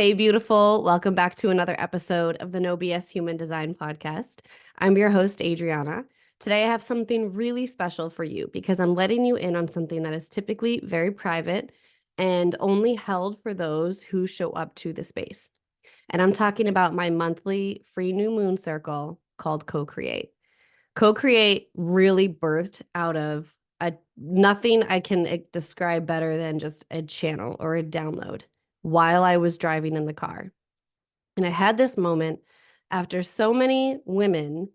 Hey, beautiful. Welcome back to another episode of the No BS Human Design Podcast. I'm your host, Adriana. Today, I have something really special for you because I'm letting you in on something that is typically very private and only held for those who show up to the space. And I'm talking about my monthly free new moon circle called Co-Create. Co-Create really birthed out of nothing I can describe better than just a channel or a download while I was driving in the car. And I had this moment after so many women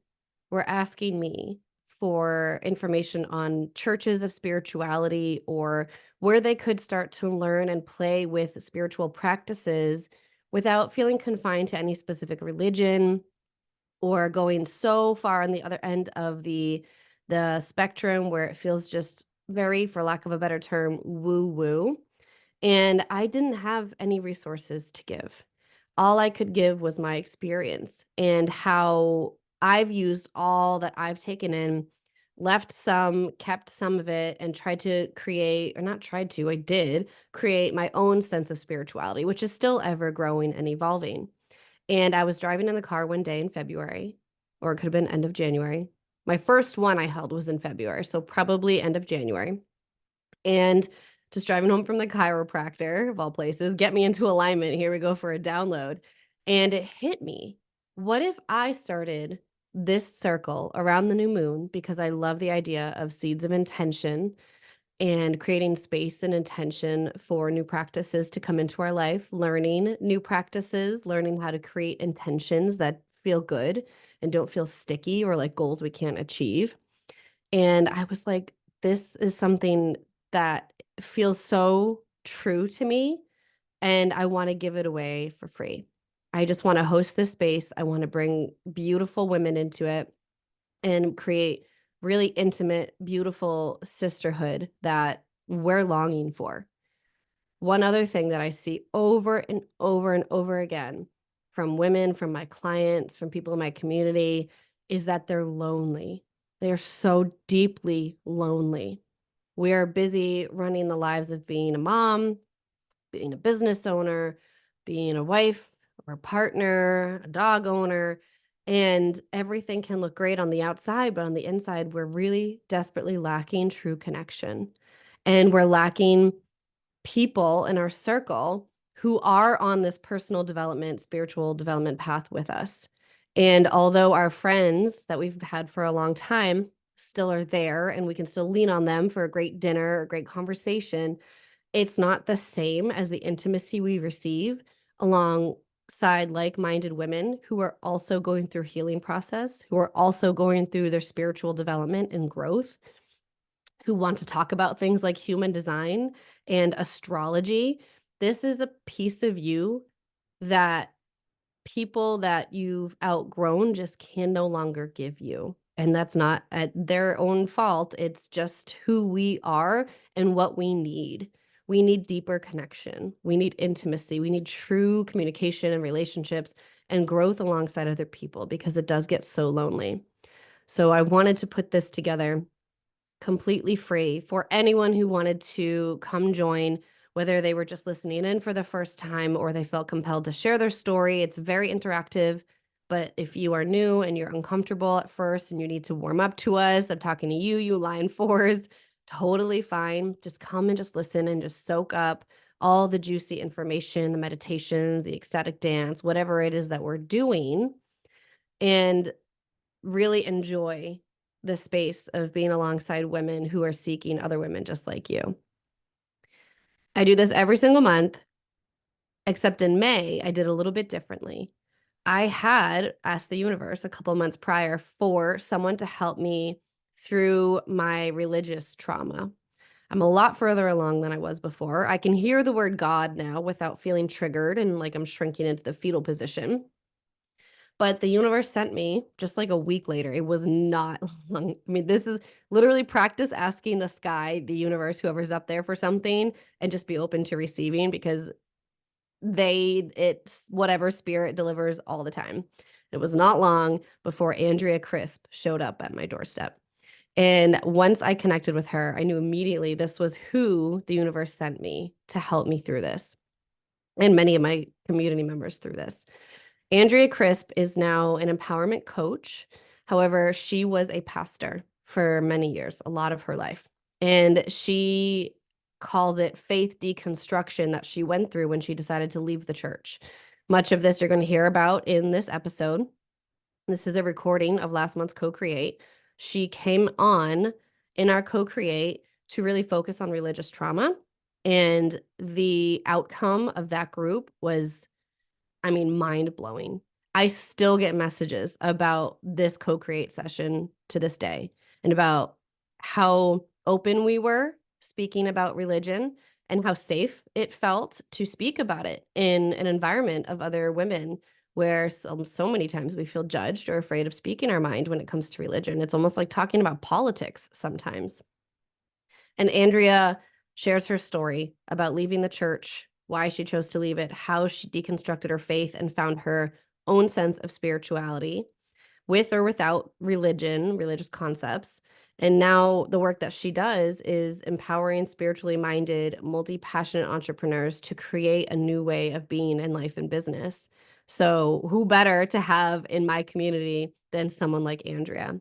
were asking me for information on churches of spirituality or where they could start to learn and play with spiritual practices without feeling confined to any specific religion or going so far on the other end of the spectrum where it feels just very, for lack of a better term, woo woo. And I didn't have any resources to give. All I could give was my experience and how I've used all that I've taken in, left some, kept some of it, and tried to create, or not tried to, I did create my own sense of spirituality, which is still ever growing and evolving. And I was driving in the car one day in February, or it could have been end of January. My first one I held was in February, so probably end of January. And just driving home from the chiropractor, of all places, get me into alignment. Here we go for a download. And it hit me. What if I started this circle around the new moon because I love the idea of seeds of intention and creating space and intention for new practices to come into our life, learning new practices, learning how to create intentions that feel good and don't feel sticky or like goals we can't achieve. And I was like, this is something that feels so true to me, and I want to give it away for free. I just want to host this space. I want to bring beautiful women into it and create really intimate, beautiful sisterhood that we're longing for. One other thing that I see over and over and over again from women, from my clients, from people in my community is that they're lonely. They are so deeply lonely. We are busy running the lives of being a mom, being a business owner, being a wife or a partner, a dog owner, and everything can look great on the outside, but on the inside, we're really desperately lacking true connection. And we're lacking people in our circle who are on this personal development, spiritual development path with us. And although our friends that we've had for a long time still are there and we can still lean on them for a great dinner or great conversation, it's not the same as the intimacy we receive alongside like-minded women who are also going through healing process, who are also going through their spiritual development and growth, who want to talk about things like human design and astrology. This is a piece of you that people that you've outgrown just can no longer give you. And that's not at their own fault. It's just who we are and what we need. We need deeper connection. We need intimacy. We need true communication and relationships and growth alongside other people because it does get so lonely. So I wanted to put this together completely free for anyone who wanted to come join, whether they were just listening in for the first time or they felt compelled to share their story. It's very interactive. But if you are new and you're uncomfortable at first and you need to warm up to us, I'm talking to you, you line fours, totally fine. Just come and just listen and just soak up all the juicy information, the meditations, the ecstatic dance, whatever it is that we're doing. And really enjoy the space of being alongside women who are seeking other women just like you. I do this every single month, except in May, I did a little bit differently. I had asked the universe a couple months prior for someone to help me through my religious trauma. I'm a lot further along than I was before. I can hear the word God now without feeling triggered and like I'm shrinking into the fetal position. But the universe sent me just like a week later. It was not long. I mean, this is literally practice asking the sky, the universe, whoever's up there for something, and just be open to receiving because it's whatever spirit delivers all the time. It was not long before Andrea Crisp showed up at my doorstep. And once I connected with her, I knew immediately this was who the universe sent me to help me through this. and many of my community members through this. Andrea Crisp is now an empowerment coach. However, she was a pastor for many years, a lot of her life. And she called it faith deconstruction that she went through when she decided to leave the church. Much of this you're going to hear about in this episode. This is a recording of last month's Co-Create. She came on in our Co-Create to really focus on religious trauma. And the outcome of that group was, mind blowing. I still get messages about this Co-Create session to this day and about how open we were speaking about religion and how safe it felt to speak about it in an environment of other women where so many times we feel judged or afraid of speaking our mind when it comes to religion. It's almost like talking about politics sometimes. And Andrea shares her story about leaving the church, why she chose to leave it, how she deconstructed her faith and found her own sense of spirituality with or without religion, religious concepts. And now the work that she does is empowering spiritually minded, multi-passionate entrepreneurs to create a new way of being in life and business. So who better to have in my community than someone like Andrea?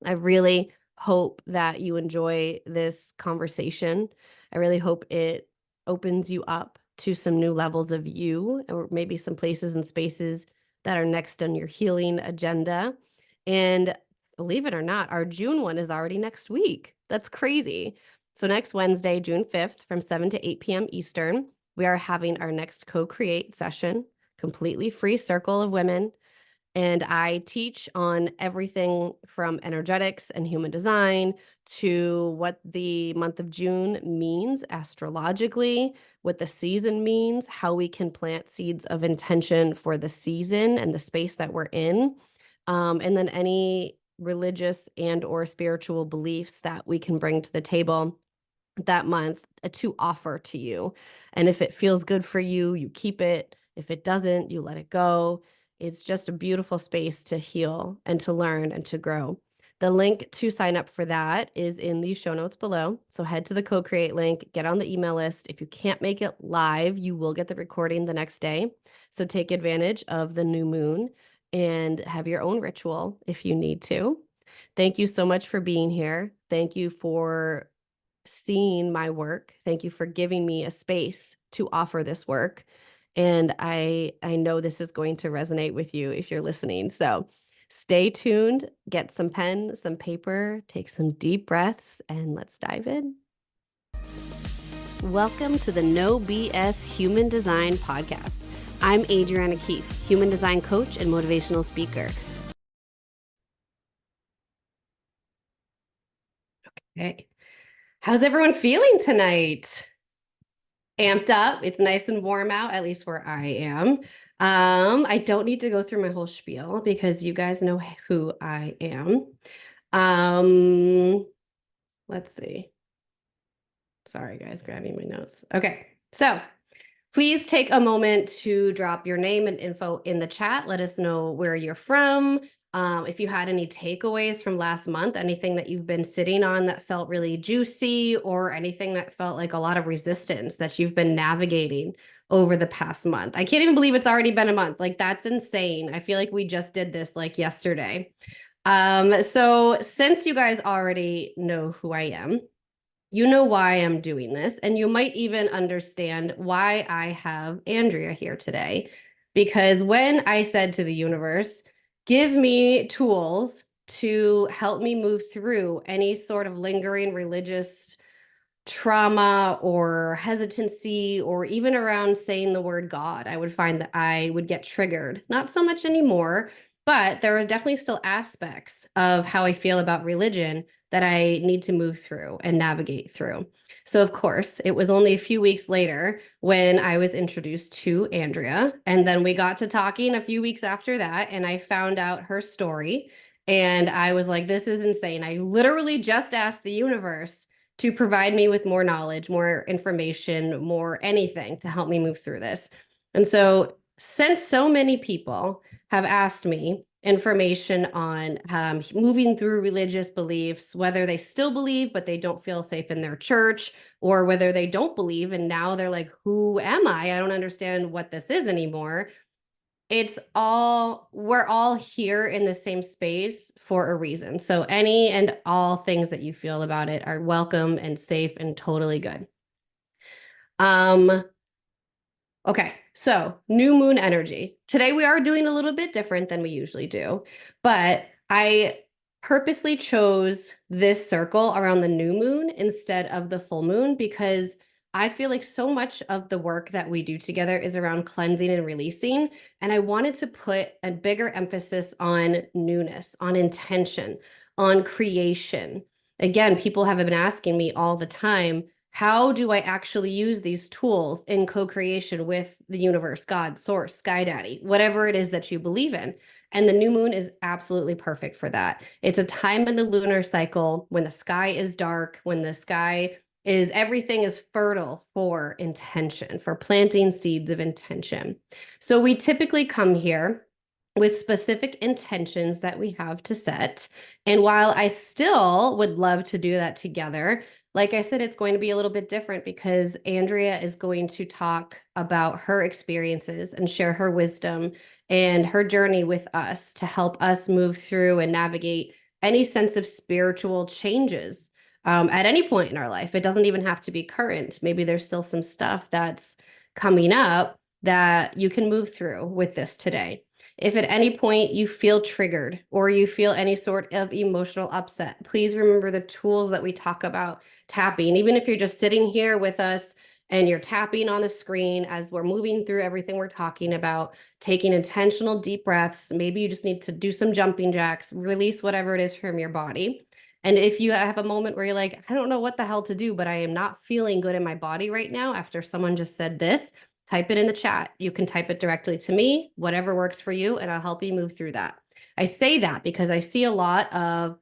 I really hope that you enjoy this conversation. I really hope it opens you up to some new levels of you, or maybe some places and spaces that are next on your healing agenda. And believe it or not, our June one is already next week. That's crazy. So next Wednesday, June 5th, from 7 to 8 p.m. Eastern, we are having our next Co-Create session, completely free circle of women. And I teach on everything from energetics and human design to what the month of June means astrologically, what the season means, how we can plant seeds of intention for the season and the space that we're in, and then any religious and or spiritual beliefs that we can bring to the table that month to offer to you. And if it feels good for you, you keep it. If it doesn't, you let it go. It's just a beautiful space to heal and to learn and to grow. The link to sign up for that is in the show notes below. So head to the Co-Create link, get on the email list. If you can't make it live, you will get the recording the next day. So take advantage of the new moon and have your own ritual if you need to. Thank you so much for being here. Thank you for seeing my work. Thank you for giving me a space to offer this work. And I know this is going to resonate with you if you're listening. So stay tuned, get some pen, some paper, take some deep breaths, and let's dive in. Welcome to the No BS Human Design Podcast. I'm Adriana Crisp, human design coach and motivational speaker. Okay. How's everyone feeling tonight? Amped up. It's nice and warm out, at least where I am. I don't need to go through my whole spiel because you guys know who I am. Let's see. Sorry, guys, grabbing my notes. Okay, so please take a moment to drop your name and info in the chat. Let us know where you're from. If you had any takeaways from last month, anything that you've been sitting on that felt really juicy, or anything that felt like a lot of resistance that you've been navigating over the past month. I can't even believe it's already been a month. Like, that's insane. I feel like we just did this like yesterday. So since you guys already know who I am, you know why I'm doing this, and you might even understand why I have Andrea here today. Because when I said to the universe, give me tools to help me move through any sort of lingering religious trauma or hesitancy, or even around saying the word God, I would find that I would get triggered. Not so much anymore, but there are definitely still aspects of how I feel about religion that I need to move through and navigate through. So, of course, it was only a few weeks later when I was introduced to Andrea. And then we got to talking a few weeks after that, and I found out her story. And I was like, this is insane. I literally just asked the universe to provide me with more knowledge, more information, more anything to help me move through this. And so, since so many people have asked me information on moving through religious beliefs, whether they still believe, but they don't feel safe in their church, or whether they don't believe and now they're like, who am I? I don't understand what this is anymore. We're all here in the same space for a reason. So any and all things that you feel about it are welcome and safe and totally good. Okay, so new moon energy. Today we are doing a little bit different than we usually do, but I purposely chose this circle around the new moon instead of the full moon because I feel like so much of the work that we do together is around cleansing and releasing. And I wanted to put a bigger emphasis on newness, on intention, on creation. Again, people have been asking me all the time, how do I actually use these tools in co-creation with the universe, God, source, sky daddy, whatever it is that you believe in? And the new moon is absolutely perfect for that. It's a time in the lunar cycle when the sky is dark, when the sky is, everything is fertile for intention, for planting seeds of intention. So we typically come here with specific intentions that we have to set. And while I still would love to do that together, like I said, it's going to be a little bit different because Andrea is going to talk about her experiences and share her wisdom and her journey with us to help us move through and navigate any sense of spiritual changes at any point in our life. It doesn't even have to be current. Maybe there's still some stuff that's coming up that you can move through with this today. If at any point you feel triggered or you feel any sort of emotional upset, please remember the tools that we talk about tapping. Even if you're just sitting here with us and you're tapping on the screen as we're moving through everything we're talking about, taking intentional deep breaths, maybe you just need to do some jumping jacks, release whatever it is from your body. And if you have a moment where you're like, I don't know what the hell to do, but I am not feeling good in my body right now after someone just said this, type it in the chat. You can type it directly to me, whatever works for you, and I'll help you move through that. I say that because I see a lot of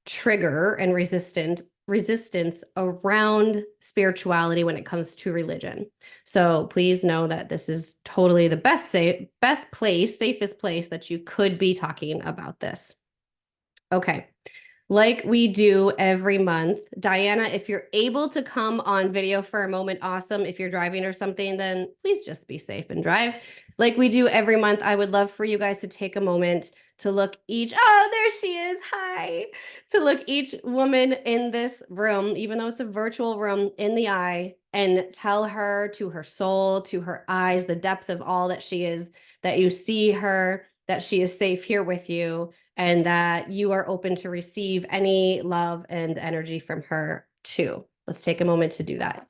trigger and resistance around spirituality when it comes to religion. So please know that this is totally the best place, safest place that you could be talking about this. Okay. Like we do every month. Diana, if you're able to come on video for a moment, awesome. If you're driving or something, then please just be safe and drive. Like we do every month, I would love for you guys to take a moment to look there she is, hi. To look each woman in this room, even though it's a virtual room, in the eye and tell her to her soul, to her eyes, the depth of all that she is, that you see her, that she is safe here with you, and that you are open to receive any love and energy from her too. Let's take a moment to do that.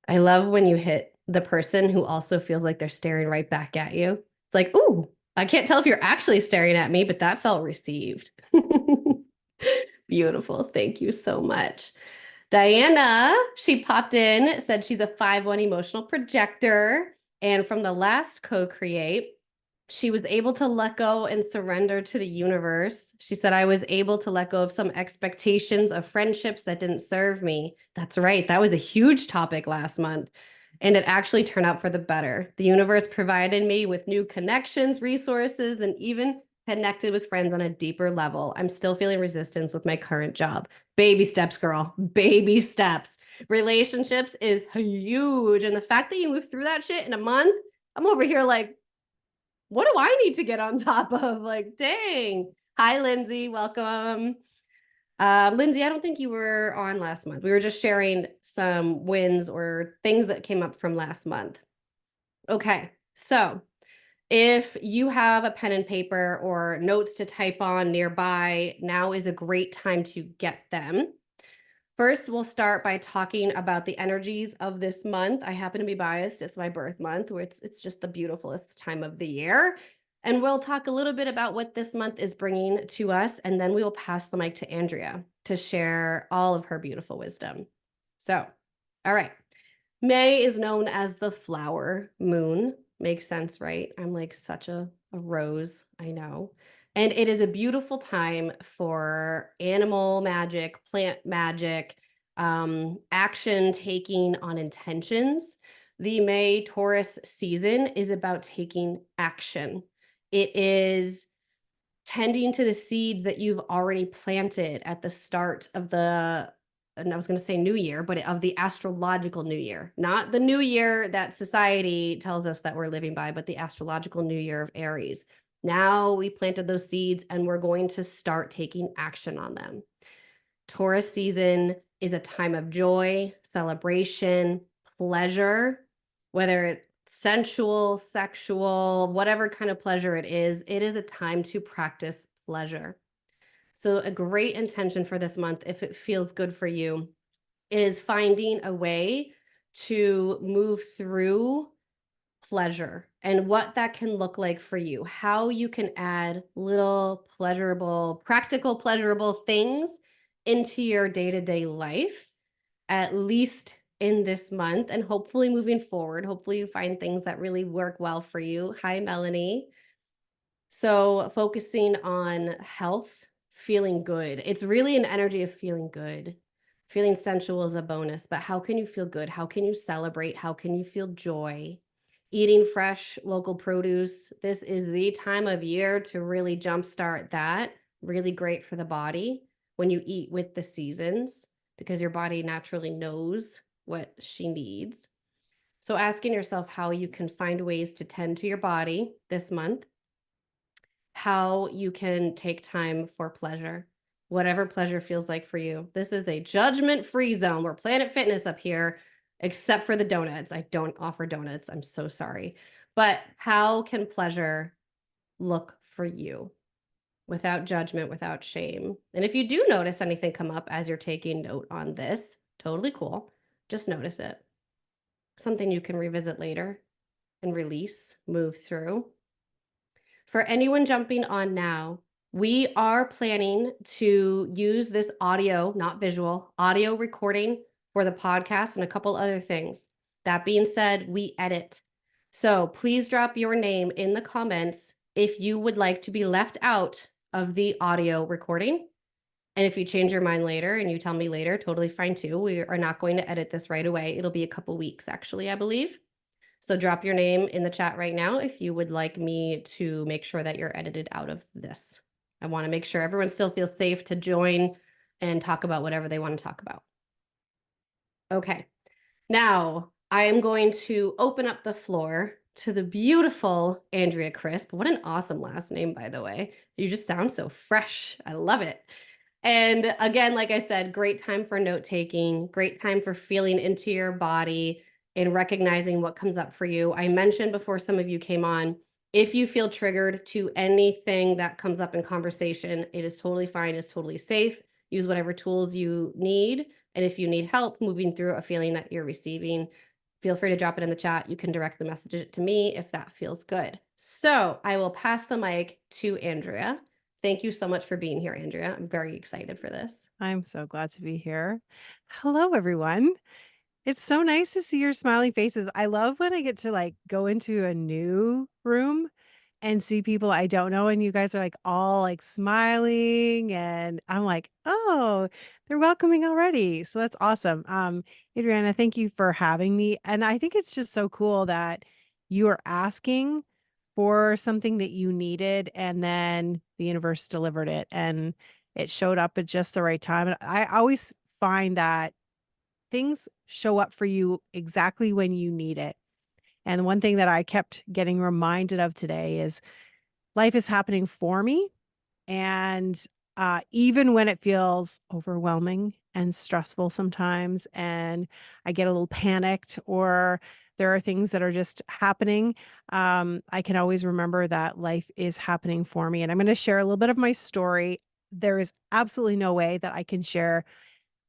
I love when you hit the person who also feels like they're staring right back at you. It's like, ooh, I can't tell if you're actually staring at me, but that felt received. Beautiful. Thank you so much. Diana, she popped in, said she's a 5/1 emotional projector. And from the last co-create, she was able to let go and surrender to the universe. She said, I was able to let go of some expectations of friendships that didn't serve me. That's right. That was a huge topic last month. And it actually turned out for the better. The universe provided me with new connections, resources, and even connected with friends on a deeper level. I'm still feeling resistance with my current job. Baby steps, girl. Baby steps. Relationships is huge. And the fact that you moved through that shit in a month, I'm over here like, what do I need to get on top of? Like, dang. Hi, Lindsay. Welcome. Lindsay, I don't think you were on last month. We were just sharing some wins or things that came up from last month. Okay, so if you have a pen and paper or notes to type on nearby, now is a great time to get them. First, we'll start by talking about the energies of this month. I happen to be biased. It's my birth month, where it's just the beautifulest time of the year. And we'll talk a little bit about what this month is bringing to us, and then we will pass the mic to Andrea to share all of her beautiful wisdom. So, all right. May is known as the flower moon. Makes sense, right? I'm like such a rose, I know. And it is a beautiful time for animal magic, plant magic, action taking on intentions. The May Taurus season is about taking action. It is tending to the seeds that you've already planted at the start of the, and I was going to say new year, but of the astrological new year, not the new year that society tells us that we're living by, but the astrological new year of Aries. Now we planted those seeds and we're going to start taking action on them. Taurus season is a time of joy, celebration, pleasure, whether it's sensual, sexual, whatever kind of pleasure it is a time to practice pleasure. So, a great intention for this month, if it feels good for you, is finding a way to move through pleasure and what that can look like for you, how you can add little pleasurable, practical, pleasurable things into your day to day life, at least in this month, and hopefully moving forward. Hopefully, you find things that really work well for you. Hi, Melanie. So, focusing on health, feeling good. It's really an energy of feeling good. Feeling sensual is a bonus, but how can you feel good? How can you celebrate? How can you feel joy? Eating fresh local produce. This is the time of year to really jumpstart that. Really great for the body when you eat with the seasons because your body naturally knows what she needs. So, asking yourself how you can find ways to tend to your body this month, how you can take time for pleasure, whatever pleasure feels like for you. This is a judgment free zone. We're Planet Fitness up here, except for the donuts. I don't offer donuts. I'm so sorry. But how can pleasure look for you without judgment, without shame? And if you do notice anything come up as you're taking note on this, totally cool. Just notice it. Something you can revisit later and release, move through. For anyone jumping on now, we are planning to use this audio, not visual, audio recording for the podcast and a couple other things. That being said, we edit. So please drop your name in the comments if you would like to be left out of the audio recording. And if you change your mind later and you tell me later, totally fine too. We are not going to edit this right away. It'll be a couple weeks, actually, I believe. So drop your name in the chat right now if you would like me to make sure that you're edited out of this. I want to make sure everyone still feels safe to join and talk about whatever they want to talk about. Okay, now I am going to open up the floor to the beautiful Andrea Crisp. What an awesome last name, by the way. You just sound so fresh. I love it. And again, like I said, great time for note taking, great time for feeling into your body and recognizing what comes up for you. I mentioned before some of you came on, if you feel triggered to anything that comes up in conversation, it is totally fine, it's totally safe. Use whatever tools you need. And if you need help moving through a feeling that you're receiving, feel free to drop it in the chat. You can direct the message to me if that feels good. So I will pass the mic to Andrea. Thank you so much for being here, Andrea. I'm very excited for this. I'm so glad to be here. Hello, everyone. It's so nice to see your smiling faces. I love when I get to like go into a new room and see people I don't know, and you guys are like all like smiling, and I'm like, oh, they're welcoming already. So that's awesome. Adriana, thank you for having me. And I think it's just so cool that you are asking for something that you needed, and then the universe delivered it, and it showed up at just the right time. And I always find that things show up for you exactly when you need it. And one thing that I kept getting reminded of today is life is happening for me. And even when it feels overwhelming and stressful sometimes, and I get a little panicked, or there are things that are just happening, I can always remember that life is happening for me. And I'm going to share a little bit of my story. There is absolutely no way that I can share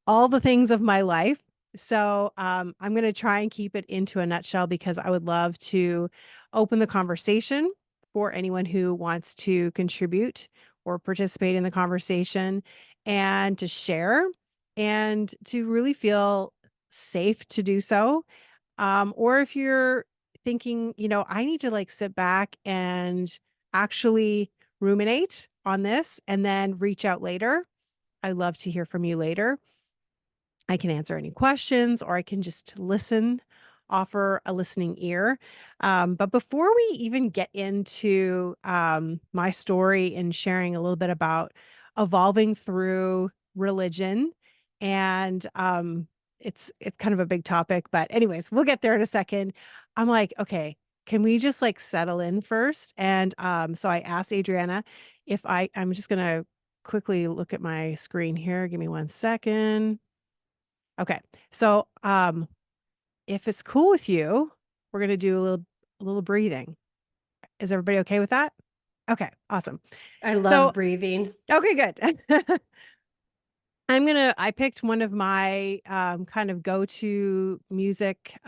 all the things of my life. So I'm going to try and keep it into a nutshell because I would love to open the conversation for anyone who wants to contribute or participate in the conversation and to share and to really feel safe to do so. Or if you're thinking, I need to like sit back and actually ruminate on this and then reach out later. I love to hear from you later. I can answer any questions or I can just listen, offer a listening ear. But before we even get into my story and sharing a little bit about evolving through religion, and it's kind of a big topic, but anyways, we'll get there in a second. I'm like, okay, can we just like settle in first? And so I asked Adriana if I'm just gonna quickly look at my screen here. Give me 1 second. Okay. So, if it's cool with you, we're gonna do a little breathing. Is everybody okay with that? Okay, awesome. I love So, breathing. okay, good. I picked one of my, kind of go-to music,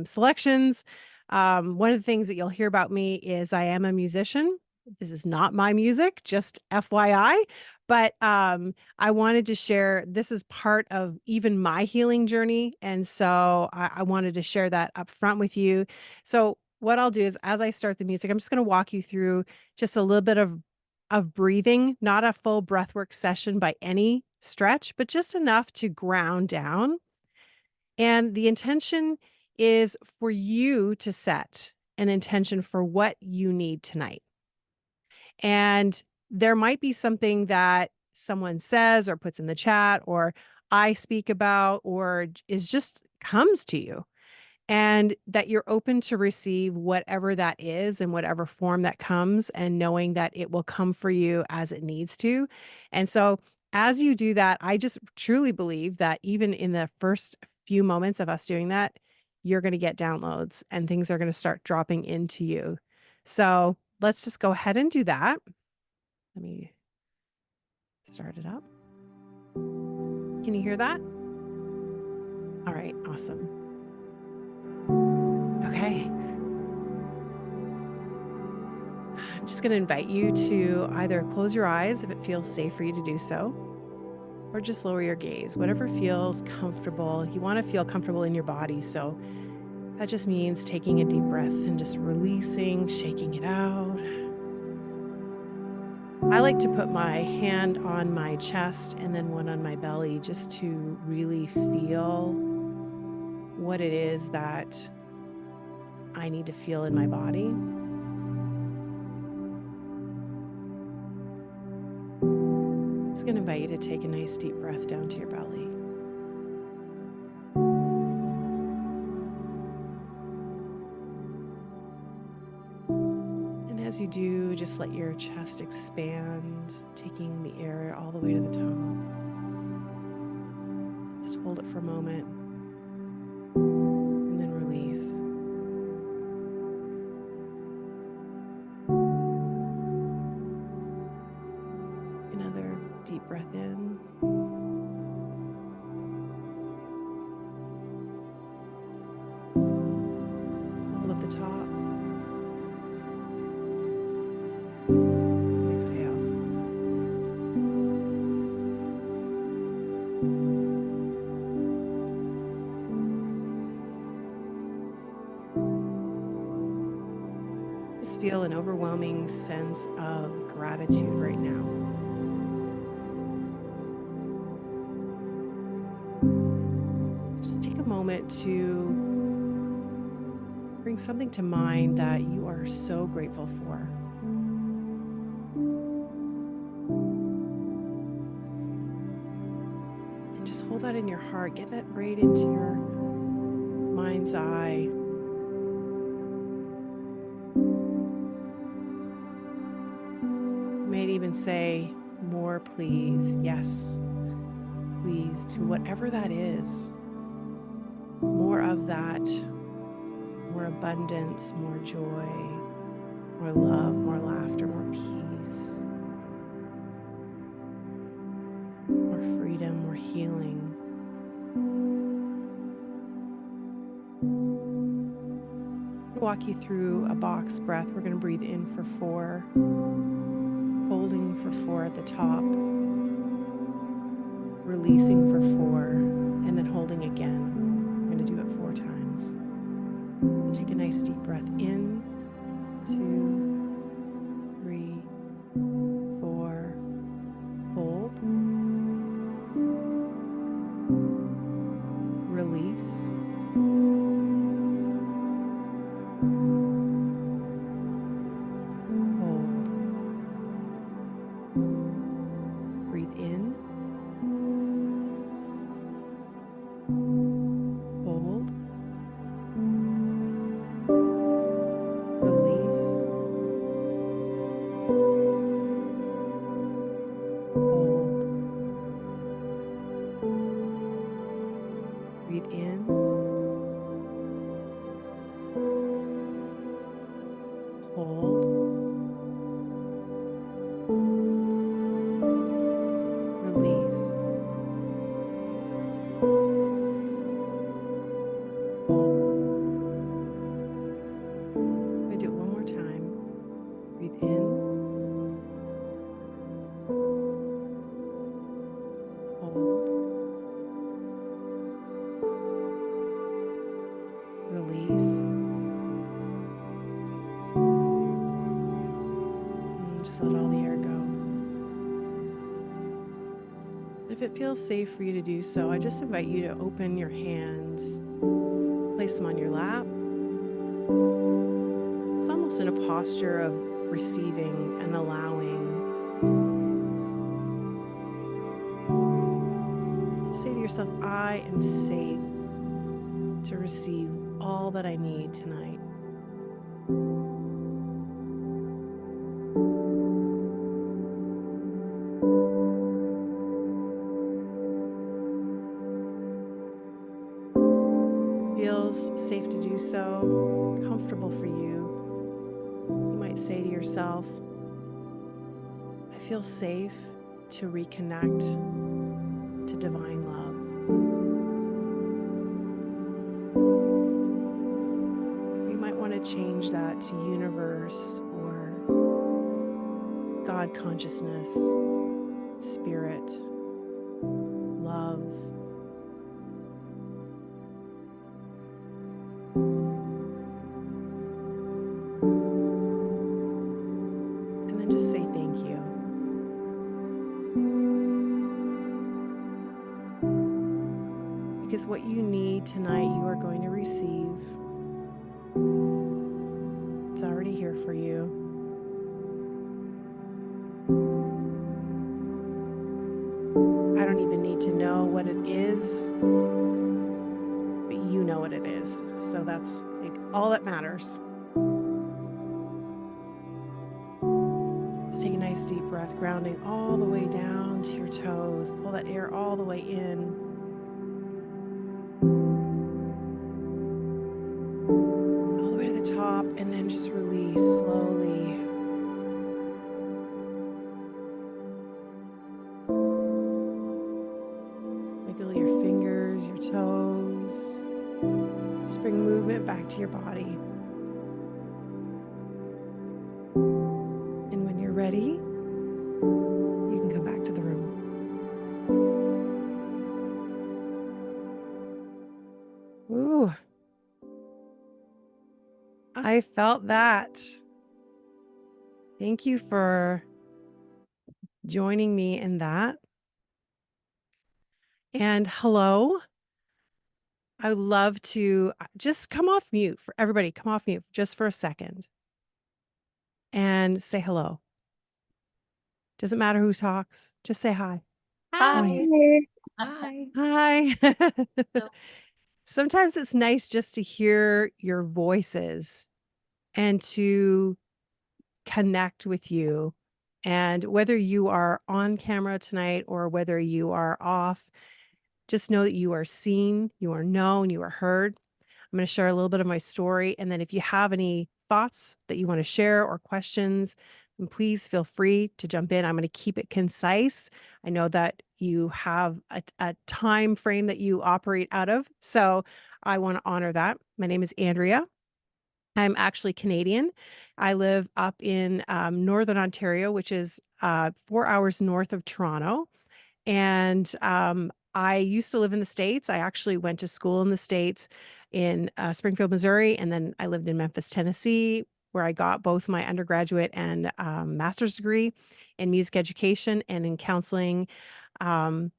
selections. One of the things that you'll hear about me is I am a musician. This is not my music, just FYI, but, I wanted to share this is part of even my healing journey, and so I wanted to share that up front with you. So, what I'll do is as I start the music, I'm just gonna walk you through just a little bit of breathing, not a full breathwork session by any stretch, but just enough to ground down. And the intention is for you to set an intention for what you need tonight. And there might be something that someone says or puts in the chat or I speak about or is just comes to you and that you're open to receive whatever that is in whatever form that comes and knowing that it will come for you as it needs to. And so as you do that, I just truly believe that even in the first few moments of us doing that, you're going to get downloads and things are going to start dropping into you. So let's just go ahead and do that. Let me start it up. Can you hear that? All right, awesome. Okay. I'm just going to invite you to either close your eyes if it feels safe for you to do so, or just lower your gaze, whatever feels comfortable. You want to feel comfortable in your body. So that just means taking a deep breath and just releasing, shaking it out. I like to put my hand on my chest and then one on my belly just to really feel what it is that I need to feel in my body. Just going to invite you to take a nice deep breath down to your belly. And as you do, just let your chest expand, taking the air all the way to the top. Just hold it for a moment and then release. Another deep breath in. Hold at the top. And exhale. Just feel an overwhelming sense of gratitude right now. Just take a moment to bring something to mind that you are so grateful for. And just hold that in your heart. Get that right into your mind's eye. You might even say, more please, yes, please, to whatever that is. More of that, more abundance, more joy, more love, more laughter, more peace, more freedom, more healing. I'll walk you through a box breath. We're going to breathe in for 4, holding for 4 at the top, releasing for 4, and then holding again. We're going to do it 4 times. And take a nice deep breath in. 2, 3, 4. Hold. Release. Hold. Breathe in. Hold. Release. Hold. Breathe in. Hold. Release. Hold. I'm going to do it one more time. Breathe in. Hold. Release. And just let all the air go. If it feels safe for you to do so, I just invite you to open your hands, place them on your lap. It's almost in a posture of receiving and allowing. Say to yourself, I am safe to receive all that I need tonight. Feels safe to do so, comfortable for you. You might say to yourself, I feel safe to reconnect to divine love. You might want to change that to universe or God consciousness, spirit, love. And then just say thank you. Because what you need tonight, you are going to receive. It's already here for you. I don't even need to know what it is, but you know what it is. So that's like all that matters. Let's take a nice deep breath, grounding all the way down to your toes. Pull that air all the way in. All the way to the top, and then just release slowly. Wiggle your fingers, your toes. Just bring movement back to your body. And when you're ready, you can come back to the room. Ooh, I felt that. Thank you for joining me in that. And hello. I would love to just come off mute for everybody. Come off mute just for a second and say hello. Doesn't matter who talks. Just say hi. Hi. Hi. Hi. So- Sometimes it's nice just to hear your voices and to connect with you. And whether you are on camera tonight or whether you are off, just know that you are seen, you are known, you are heard. I'm going to share a little bit of my story. And then if you have any thoughts that you want to share or questions, then please feel free to jump in. I'm going to keep it concise. I know that you have a time frame that you operate out of. So I want to honor that. My name is Andrea. I'm actually Canadian. I live up in Northern Ontario, which is 4 hours north of Toronto. And I used to live in the States. I actually went to school in the States in Springfield, Missouri, and then I lived in Memphis, Tennessee, where I got both my undergraduate and master's degree in music education and in counseling. Um,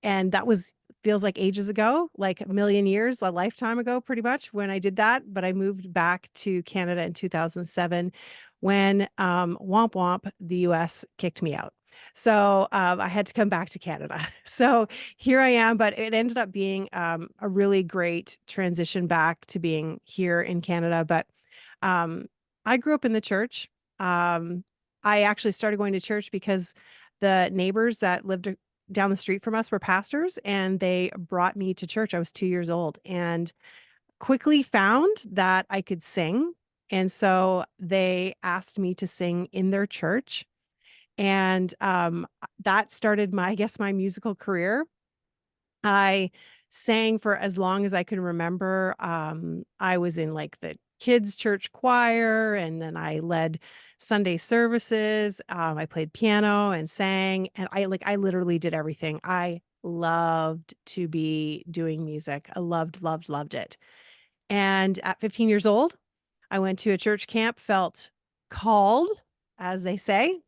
and that was feels like ages ago, like a million years, a lifetime ago, pretty much when I did that. But I moved back to Canada in 2007 when womp womp, the US kicked me out. So I had to come back to Canada. So here I am, but it ended up being a really great transition back to being here in Canada. But um, I grew up in the church. Um, I actually started going to church because the neighbors that lived down the street from us were pastors, and they brought me to church. I was 2 years old and quickly found that I could sing. And so they asked me to sing in their church. And that started my, I guess, my musical career. I sang for as long as I can remember. I was in like the kids' church choir, and then I led Sunday services. I played piano and sang, and I literally did everything. I loved to be doing music. I loved, loved, loved it. And at 15 years old, I went to a church camp, felt called, as they say,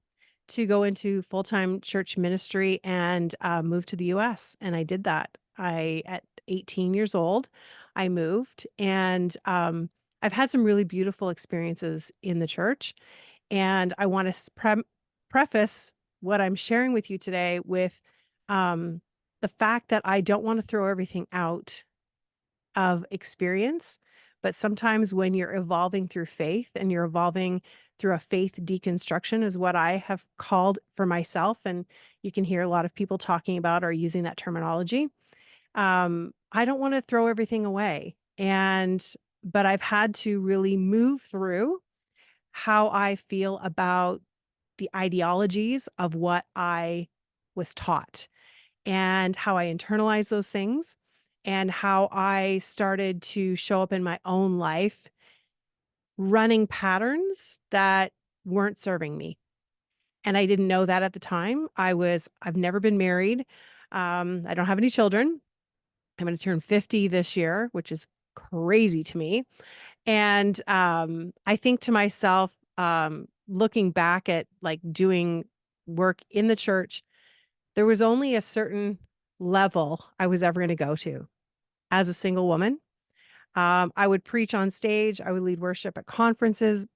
to go into full-time church ministry and move to the US. And I did that. At 18 years old, I moved, and I've had some really beautiful experiences in the church. And I want to preface what I'm sharing with you today with um, the fact that I don't want to throw everything out of experience. But sometimes when you're evolving through faith and you're evolving through a faith deconstruction, is what I have called for myself. And you can hear a lot of people talking about or using that terminology. I don't want to throw everything away. But I've had to really move through how I feel about the ideologies of what I was taught and how I internalize those things and how I started to show up in my own life running patterns that weren't serving me. And I didn't know that at the time. I've never been married. I don't have any children. I'm going to turn 50 this year, which is crazy to me. And I think to myself, looking back at like doing work in the church, there was only a certain level I was ever going to go to as a single woman. I would preach on stage, I would lead worship at conferences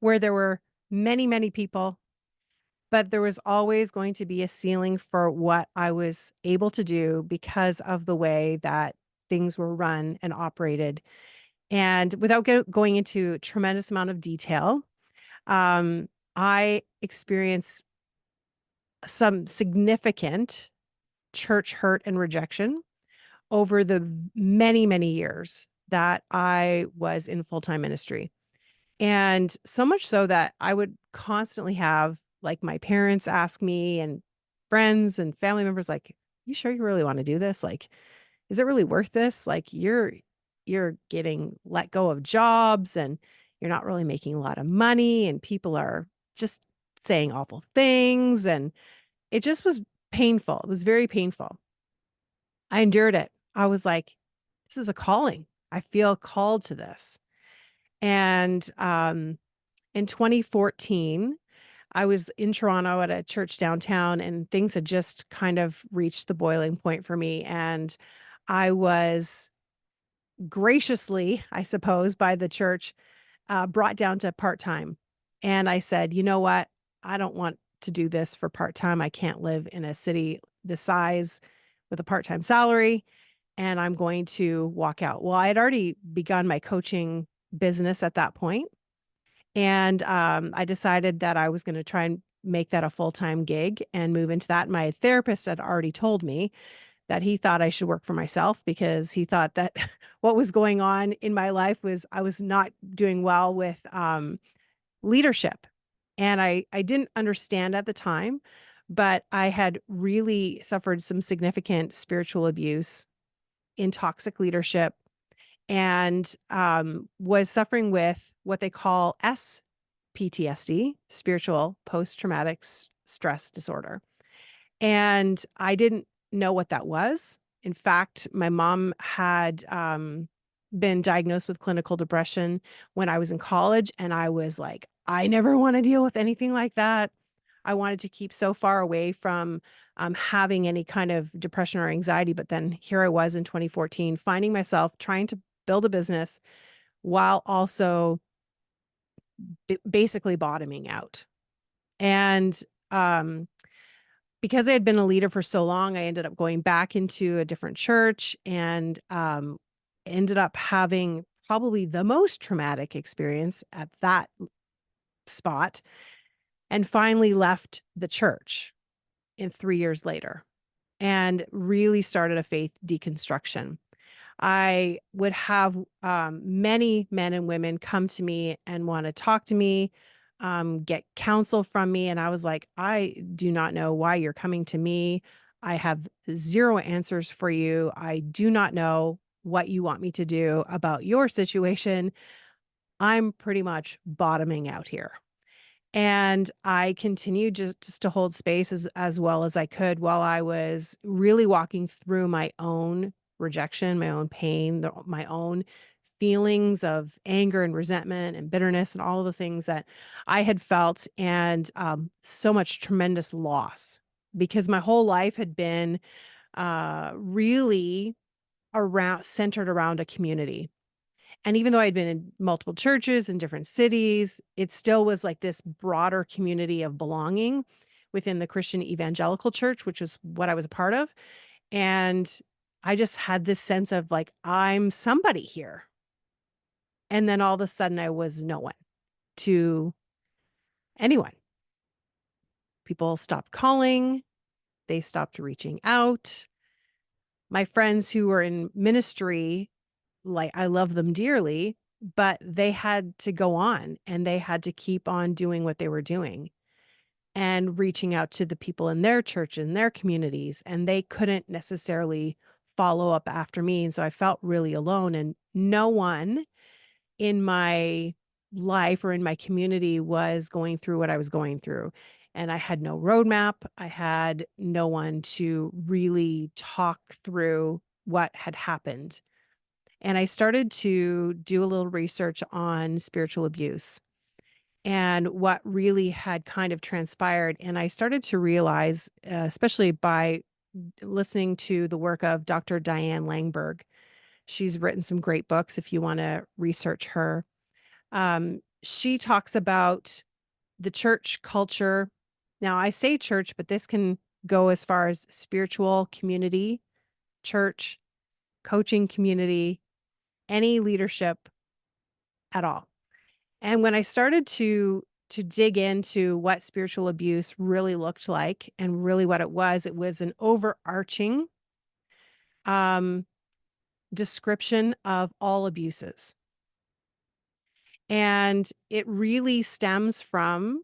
where there were many, many people, but there was always going to be a ceiling for what I was able to do because of the way that things were run and operated. And without going into a tremendous amount of detail, I experienced some significant church hurt and rejection over the many, many years that I was in full-time ministry. And so much so that I would constantly have like my parents ask me and friends and family members like, "You sure you really want to do this? Like, is it really worth this? Like you're getting let go of jobs and you're not really making a lot of money and people are just saying awful things." And it just was painful. It was very painful. I endured it. I was like, this is a calling. I feel called to this. And in 2014, I was in Toronto at a church downtown, and things had just kind of reached the boiling point for me. And I was graciously, I suppose, by the church, brought down to part time. And I said, you know what? I don't want to do this for part time. I can't live in a city the size with a part time salary, and I'm going to walk out. Well, I had already begun my coaching business at that point, and I decided that I was going to try and make that a full time gig and move into that. My therapist had already told me that he thought I should work for myself because he thought that what was going on in my life was I was not doing well with leadership. And I didn't understand at the time, but I had really suffered some significant spiritual abuse in toxic leadership and was suffering with what they call SPTSD, spiritual post traumatic stress disorder. And I didn't know what that was. In fact, my mom had been diagnosed with clinical depression when I was in college. And I was like, I never want to deal with anything like that. I wanted to keep so far away from having any kind of depression or anxiety. But then here I was in 2014, finding myself trying to build a business while also basically bottoming out. And um, because I had been a leader for so long, I ended up going back into a different church and ended up having probably the most traumatic experience at that spot, and finally left the church in 3 years later and really started a faith deconstruction. I would have many men and women come to me and want to talk to me, get counsel from me. And I was like, I do not know why you're coming to me. I have zero answers for you. I do not know what you want me to do about your situation. I'm pretty much bottoming out here. And I continued just to hold space as well as I could while I was really walking through my own rejection, my own pain, my own feelings of anger and resentment and bitterness and all of the things that I had felt, and so much tremendous loss because my whole life had been really centered around a community. And even though I'd been in multiple churches in different cities, it still was like this broader community of belonging within the Christian evangelical church, which is what I was a part of. And I just had this sense of like, I'm somebody here. And then all of a sudden, I was no one to anyone. People stopped calling, they stopped reaching out. My friends who were in ministry, like, I love them dearly, but they had to go on and they had to keep on doing what they were doing and reaching out to the people in their church and their communities. And they couldn't necessarily follow up after me. And so I felt really alone, and no one in my life or in my community was going through what I was going through. And I had no roadmap. I had no one to really talk through what had happened. And I started to do a little research on spiritual abuse and what really had kind of transpired. And I started to realize, especially by listening to the work of Dr. Diane Langberg. She's written some great books if you want to research her. She talks about the church culture. Now, I say church, but this can go as far as spiritual community, church, coaching community, any leadership at all. And when I started to dig into what spiritual abuse really looked like and really what it was an overarching um, description of all abuses. And it really stems from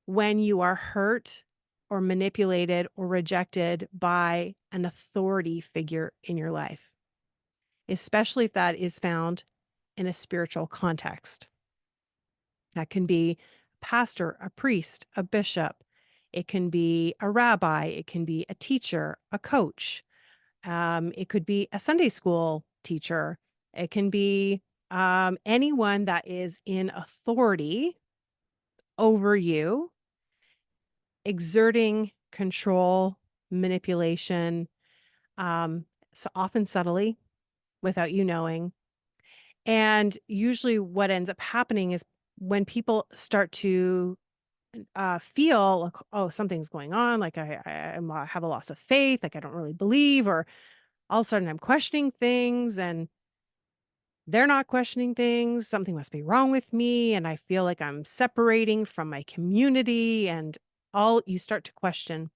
when you are hurt or manipulated or rejected by an authority figure in your life, especially if that is found in a spiritual context. That can be a pastor, a priest, a bishop. It can be a rabbi. It can be a teacher, a coach. It could be a Sunday school teacher. It can be anyone that is in authority over you, exerting control, manipulation, so often subtly without you knowing. And usually, what ends up happening is when people start to feel like, oh, something's going on, like I have a loss of faith, like I don't really believe, or all of a sudden I'm questioning things and they're not questioning things. Something must be wrong with me. And I feel like I'm separating from my community, and all you start to question.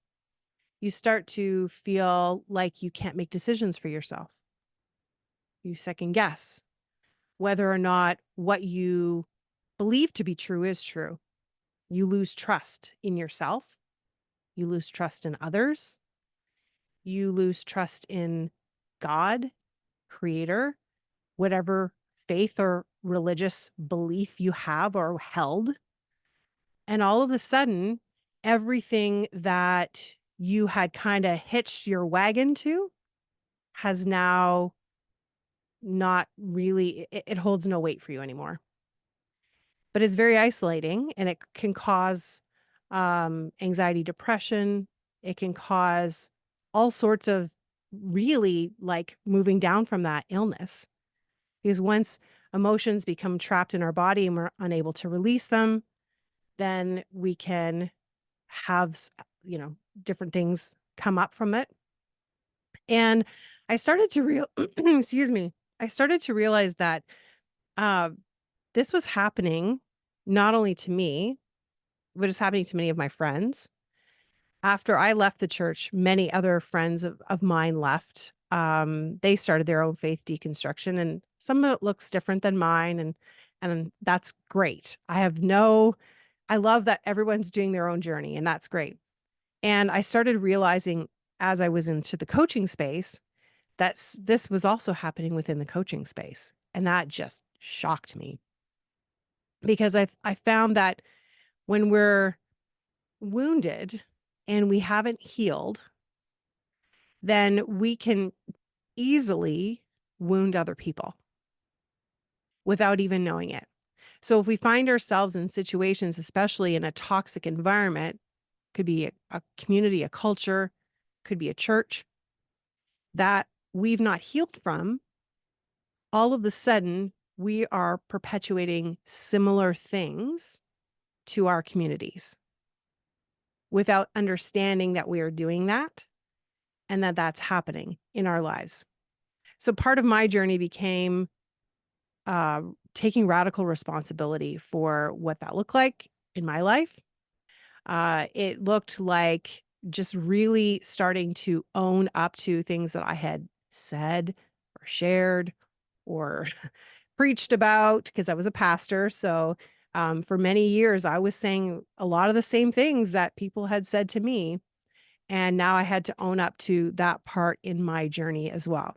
You start to feel like you can't make decisions for yourself. You second guess whether or not what you believe to be true is true. You lose trust in yourself. You lose trust in others. You lose trust in God, creator, whatever faith or religious belief you have or held. And all of a sudden, everything that you had kind of hitched your wagon to has now not really, it holds no weight for you anymore. But it's very isolating, and it can cause anxiety, depression. It can cause all sorts of really like moving down from that illness. Because once emotions become trapped in our body and we're unable to release them, then we can have, different things come up from it. And I started to excuse me, I started to realize that uh, this was happening not only to me, but it's happening to many of my friends. After I left the church, many other friends of mine left. They started their own faith deconstruction, and some of it looks different than mine, and that's great. I love that everyone's doing their own journey, and that's great. And I started realizing as I was into the coaching space that this was also happening within the coaching space, and that just shocked me because I found that when we're wounded and we haven't healed, then we can easily wound other people without even knowing it. So if we find ourselves in situations, especially in a toxic environment, could be a community, a culture, could be a church that we've not healed from, all of a sudden we are perpetuating similar things to our communities without understanding that we are doing that and that that's happening in our lives. So part of my journey became taking radical responsibility for what that looked like in my life. It looked like just really starting to own up to things that I had said or shared or preached about because I was a pastor. So for many years, I was saying a lot of the same things that people had said to me. And now I had to own up to that part in my journey as well.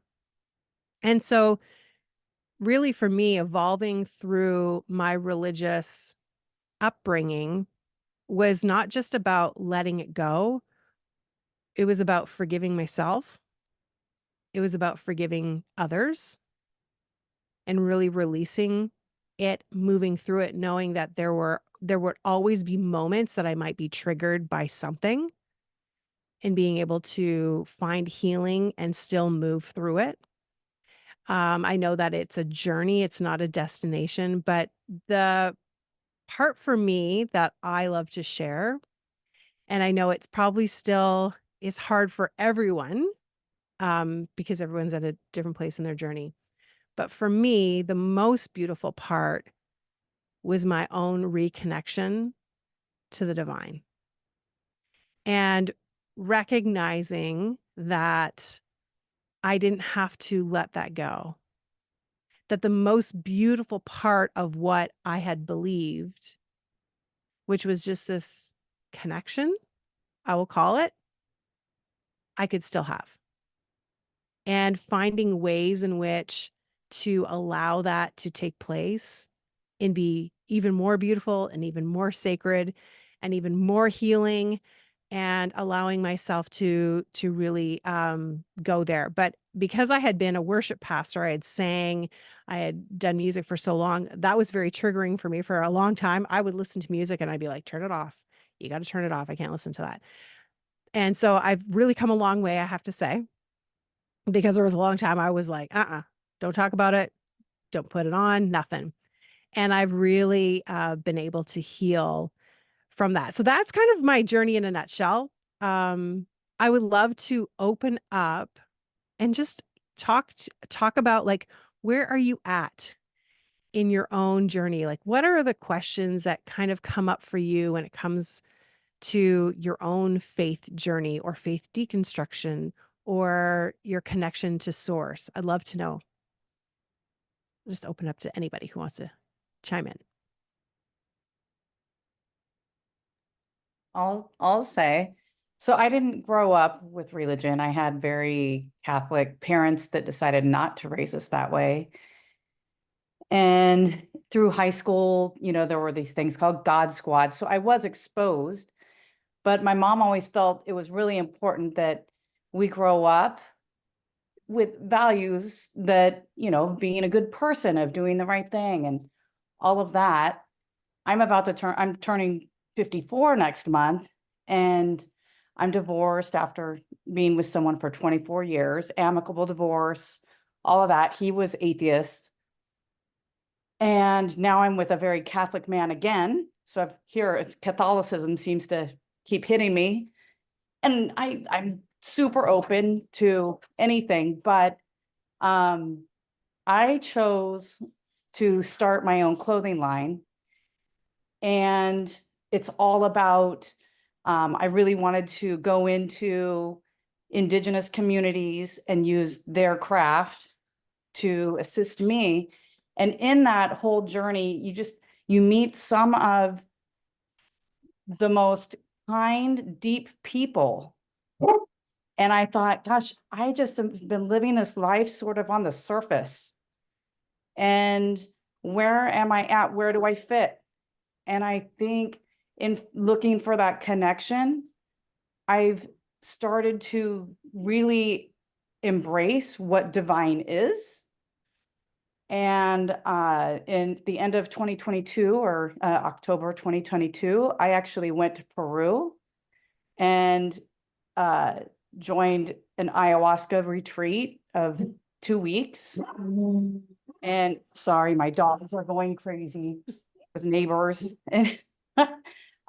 And so, really, for me, evolving through my religious upbringing was not just about letting it go, it was about forgiving myself, it was about forgiving others, and really releasing it, moving through it, knowing that there would always be moments that I might be triggered by something, and being able to find healing and still move through it. I know that it's a journey, it's not a destination, but the part for me that I love to share, and I know it's probably still is hard for everyone, because everyone's at a different place in their journey. But for me, the most beautiful part was my own reconnection to the divine and recognizing that I didn't have to let that go. That the most beautiful part of what I had believed, which was just this connection, I will call it, I could still have. And finding ways in which to allow that to take place and be even more beautiful and even more sacred and even more healing, and allowing myself to really go there. But because I had been a worship pastor, I had sang, I had done music for so long, that was very triggering for me for a long time. I would listen to music and I'd be like, turn it off. You got to turn it off. I can't listen to that. And so I've really come a long way, I have to say, because there was a long time I was like, don't talk about it. Don't put it on, nothing. And I've really been able to heal from that. So that's kind of my journey in a nutshell. I would love to open up and just talk about, like, where are you at in your own journey? Like, what are the questions that kind of come up for you when it comes to your own faith journey or faith deconstruction or your connection to source? I'd love to know. Just open up to anybody who wants to chime in. I'll say. So I didn't grow up with religion. I had very Catholic parents that decided not to raise us that way. And through high school, there were these things called God Squad. So I was exposed, But my mom always felt it was really important that we grow up with values that, you know, being a good person, of doing the right thing and all of that. I'm turning 54 next month, and I'm divorced after being with someone for 24 years, amicable divorce, all of that. He was atheist. And now I'm with a very Catholic man again. So it's Catholicism seems to keep hitting me. And I'm super open to anything, but I chose to start my own clothing line. And it's all about, I really wanted to go into Indigenous communities and use their craft to assist me. And in that whole journey, you meet some of the most kind, deep people. And I thought, gosh, I just have been living this life sort of on the surface. And where am I at? Where do I fit? And I think in looking for that connection, I've started to really embrace what divine is. And in the end of 2022 or October 2022, I actually went to Peru and joined an ayahuasca retreat of 2 weeks. And sorry, my dogs are going crazy with neighbors. And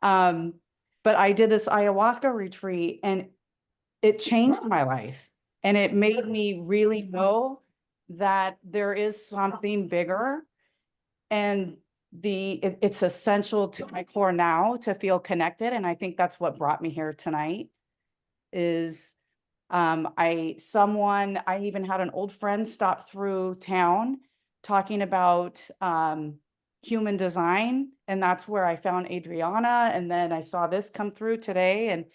but I did this ayahuasca retreat, and it changed my life. And it made me really know that there is something bigger, and it's essential to my core now to feel connected. And I think that's what brought me here tonight is I even had an old friend stop through town talking about human design, and that's where I found Adriana. And then I saw this come through today, and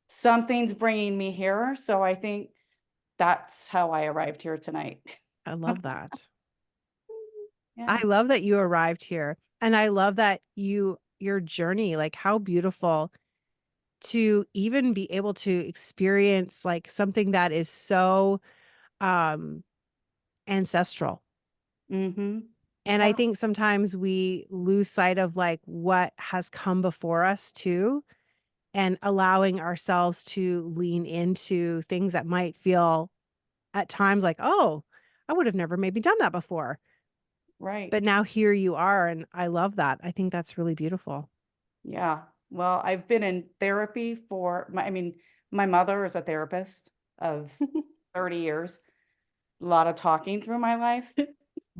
something's bringing me here. So I think that's how I arrived here tonight. I love that. Yeah. I love that you arrived here. And I love that your journey, like how beautiful to even be able to experience like something that is so ancestral. Mm-hmm. And I think sometimes we lose sight of like what has come before us too, and allowing ourselves to lean into things that might feel at times like, oh, I would have never maybe done that before. Right. But now here you are. And I love that. I think that's really beautiful. Yeah. Well, I've been in therapy my mother is a therapist of 30 years, a lot of talking through my life.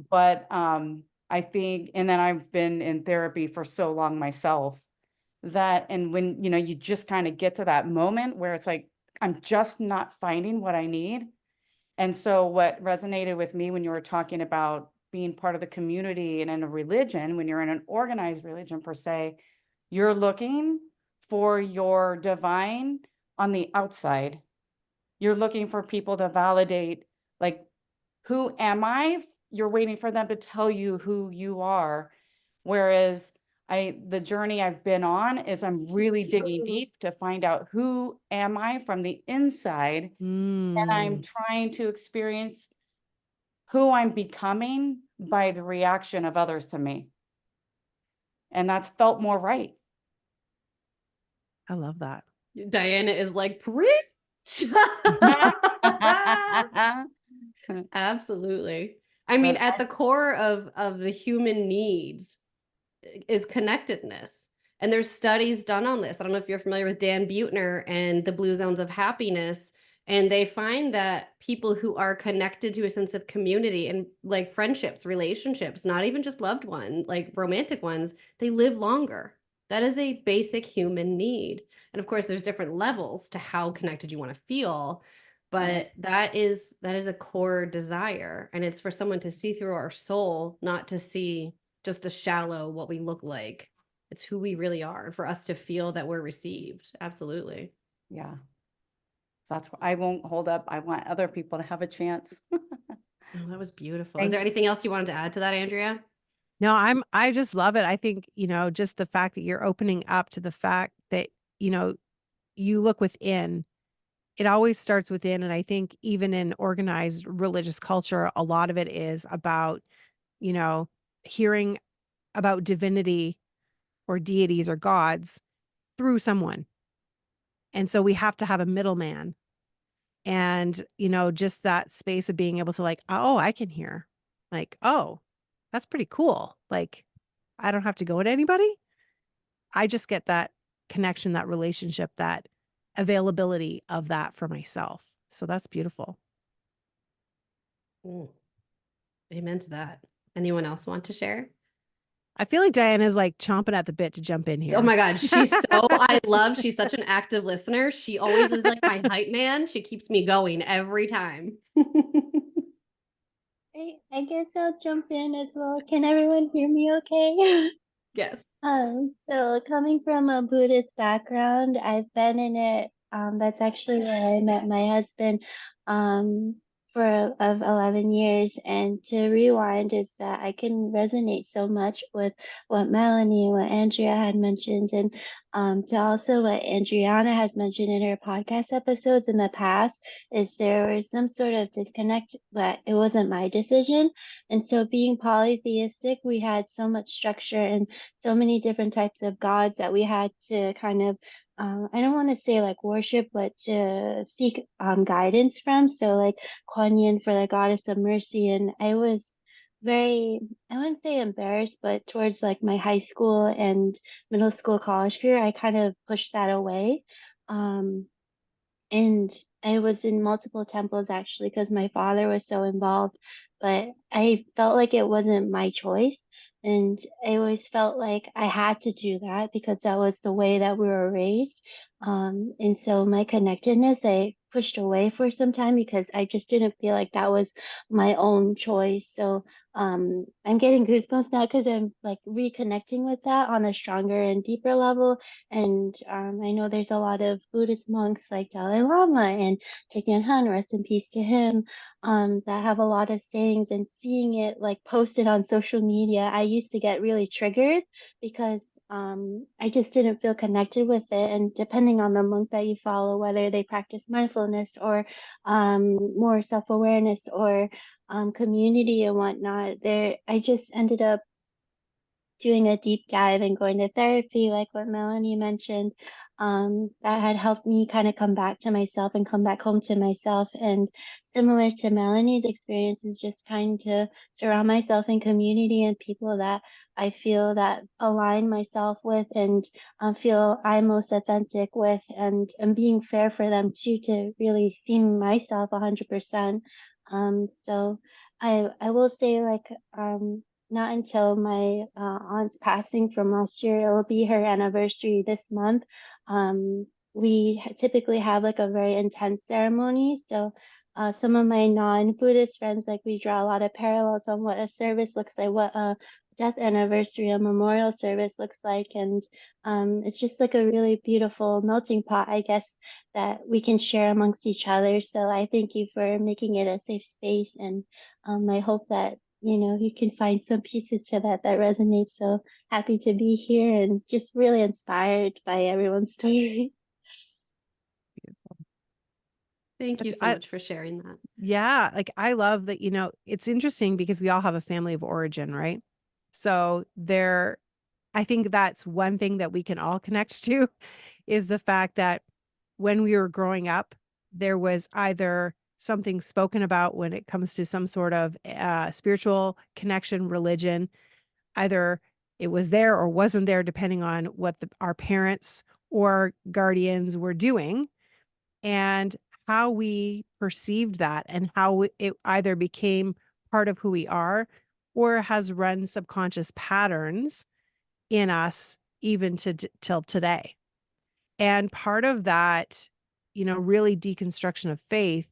But I think, and then I've been in therapy for so long myself and when, you just kind of get to that moment where it's like, I'm just not finding what I need. And so what resonated with me when you were talking about being part of the community and in a religion, when you're in an organized religion per se, you're looking for your divine on the outside. You're looking for people to validate, like, who am I? You're waiting for them to tell you who you are. Whereas the journey I've been on is I'm really digging deep to find out who am I from the inside. And I'm trying to experience who I'm becoming by the reaction of others to me. And that's felt more right. I love that. Diana is like, preach. Absolutely. I mean, at the core of the human needs is connectedness. And there's studies done on this. I don't know if you're familiar with Dan Buettner and the Blue Zones of Happiness. And they find that people who are connected to a sense of community and like friendships, relationships, not even just loved ones, like romantic ones, they live longer. That is a basic human need. And of course, there's different levels to how connected you want to feel. But that is a core desire. And it's for someone to see through our soul, not to see just a shallow what we look like. It's who we really are, and for us to feel that we're received. Absolutely. Yeah. That's why I won't hold up. I want other people to have a chance. Oh, that was beautiful. Is there anything else you wanted to add to that, Andrea? No, I just love it. I think, just the fact that you're opening up to the fact that, you look within, it always starts within. And I think even in organized religious culture, a lot of it is about, you know, hearing about divinity or deities or gods through someone. And so we have to have a middleman. And, you know, just that space of being able to like, oh, I can hear. Like, oh, that's pretty cool. Like, I don't have to go to anybody. I just get that connection, that relationship, that availability of that for myself. So that's beautiful. Mm, amen to that. Anyone else want to share? I feel like Diana's like chomping at the bit to jump in here. Oh my God, she's such an active listener. She always is like my hype man. She keeps me going every time. I guess I'll jump in as well. Can everyone hear me okay? Yes. So coming from a Buddhist background, I've been in it. That's actually where I met my husband, of 11 years. And to rewind is that I can resonate so much with what Melanie and what Andrea had mentioned, and to also what Adriana has mentioned in her podcast episodes in the past, is there was some sort of disconnect that it wasn't my decision. And so being polytheistic, we had so much structure and so many different types of gods that we had to kind of I don't want to say like worship, but to seek guidance from. So like Kuan Yin for the goddess of mercy, and I was very, I wouldn't say embarrassed, but towards like my high school and middle school, college career, I kind of pushed that away. Um, and I was in multiple temples actually because my father was so involved, but I felt like it wasn't my choice. And I always felt like I had to do that because that was the way that we were raised. And so my connectedness, I pushed away for some time because I just didn't feel like that was my own choice. So I'm getting goosebumps now because I'm like reconnecting with that on a stronger and deeper level. And I know there's a lot of Buddhist monks like Dalai Lama and Thich Nhat Hanh, rest in peace to him, that have a lot of sayings, and seeing it like posted on social media, I used to get really triggered because I just didn't feel connected with it. And depending on the monk that you follow, whether they practice mindfulness or more self-awareness or community and whatnot, there I just ended up doing a deep dive and going to therapy, like what Melanie mentioned, that had helped me kind of come back to myself and come back home to myself. And similar to Melanie's experience is just trying to surround myself in community and people that I feel that align myself with and feel I'm most authentic with, and being fair for them too, to really see myself 100%. So I will say like, not until my aunt's passing from last year. It will be her anniversary this month. We typically have like a very intense ceremony. So some of my non-Buddhist friends, like we draw a lot of parallels on what a service looks like, what a death anniversary, a memorial service looks like. And it's just like a really beautiful melting pot, I guess, that we can share amongst each other. So I thank you for making it a safe space. And I hope that you can find some pieces to that resonates. So happy to be here and just really inspired by everyone's story. Thank you so much for sharing that. Yeah. Like I love that, it's interesting because we all have a family of origin, right? So I think that's one thing that we can all connect to is the fact that when we were growing up, there was either something spoken about when it comes to some sort of spiritual connection, religion, either it was there or wasn't there, depending on what our parents or guardians were doing and how we perceived that and how it either became part of who we are or has run subconscious patterns in us even till today. And part of that, really deconstruction of faith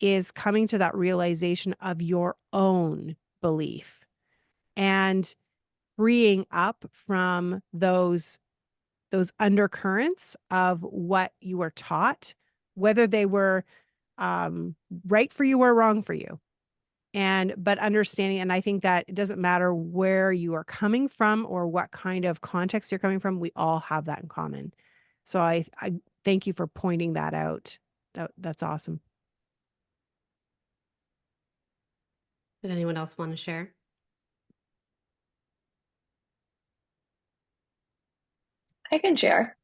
is coming to that realization of your own belief and freeing up from those undercurrents of what you were taught, whether they were right for you or wrong for you. But understanding, and I think that it doesn't matter where you are coming from or what kind of context you're coming from, we all have that in common. So I thank you for pointing that out. That's awesome. Did anyone else want to share? I can share.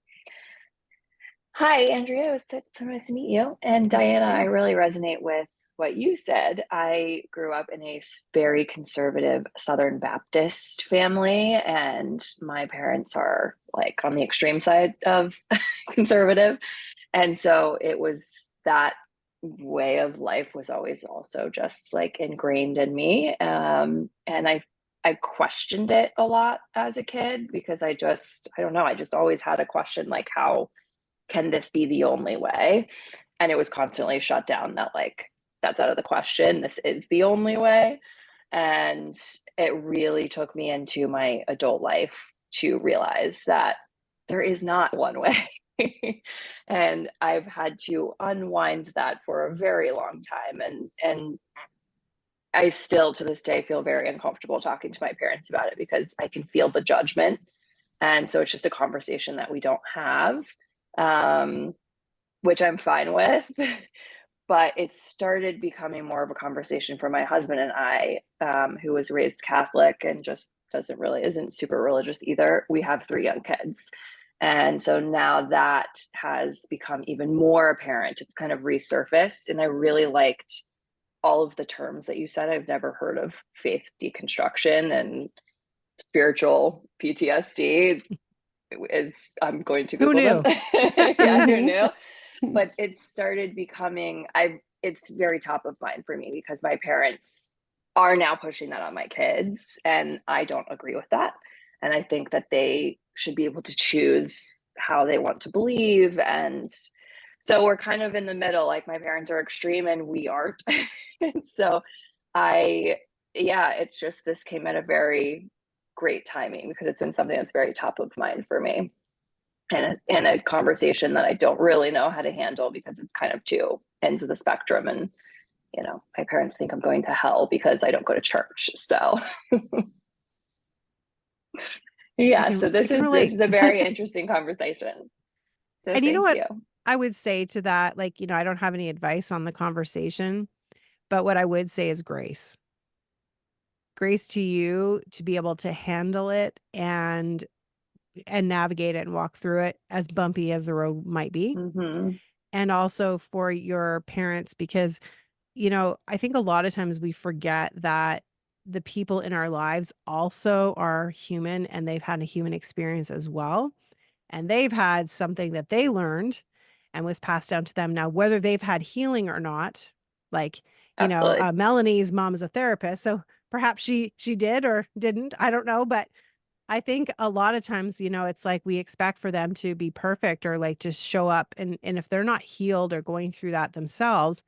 Hi, Andrea. It's so nice to meet you. And Nice to meet Diana, I you. really resonate with what you said. I grew up in a very conservative Southern Baptist family, and my parents are like on the extreme side of conservative. And so it was that way of life was always also just like ingrained in me. And I questioned it a lot as a kid because I don't know, I just always had a question like, how can this be the only way? And it was constantly shut down that like, that's out of the question. This is the only way. And it really took me into my adult life to realize that there is not one way. And I've had to unwind that for a very long time. And I still to this day feel very uncomfortable talking to my parents about it because I can feel the judgment. And so it's just a conversation that we don't have, which I'm fine with. But it started becoming more of a conversation for my husband and I, who was raised Catholic and just isn't super religious either. We have 3 young kids. And so now that has become even more apparent. It's kind of resurfaced. And I really liked all of the terms that you said. I've never heard of faith deconstruction and spiritual PTSD. I'm going to Google them. Yeah, who knew? But it started becoming, it's very top of mind for me because my parents are now pushing that on my kids, and I don't agree with that. And I think that they should be able to choose how they want to believe. And so we're kind of in the middle, like my parents are extreme and we aren't. And so it's just, this came at a very great timing because it's been something that's very top of mind for me. And a conversation that I don't really know how to handle because it's kind of 2 ends of the spectrum. And, you know, my parents think I'm going to hell because I don't go to church. So yeah, so this is a very interesting conversation. So and you know thank what I would say to that, like, I don't have any advice on the conversation, but what I would say is grace to you to be able to handle it and navigate it and walk through it, as bumpy as the road might be. Mm-hmm. And also for your parents, because, I think a lot of times we forget that the people in our lives also are human and they've had a human experience as well. And they've had something that they learned and was passed down to them. Now, whether they've had healing or not, like, Absolutely. Melanie's mom is a therapist, so perhaps she did or didn't. I don't know, but I think a lot of times, it's like we expect for them to be perfect or like just show up. And if they're not healed or going through that themselves,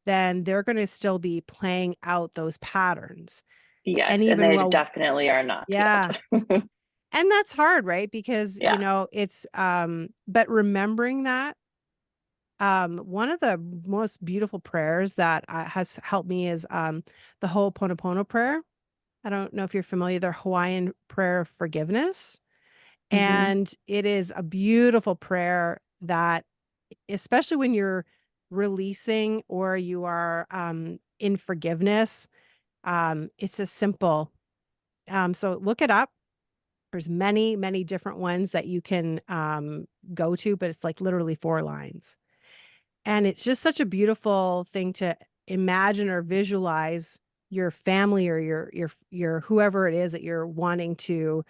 then they're going to still be playing out those patterns. Yes. And And even they definitely are not yeah. healed. And that's hard, right? Because, it's, but remembering that, one of the most beautiful prayers that has helped me is, the Ho'oponopono prayer. I don't know if you're familiar, their Hawaiian prayer of forgiveness. And it is a beautiful prayer that, especially when you're releasing or you are in forgiveness, it's a simple. So look it up. There's many, many different ones that you can go to, but it's like literally 4 lines. And it's just such a beautiful thing to imagine or visualize your family or your whoever it is that you're wanting to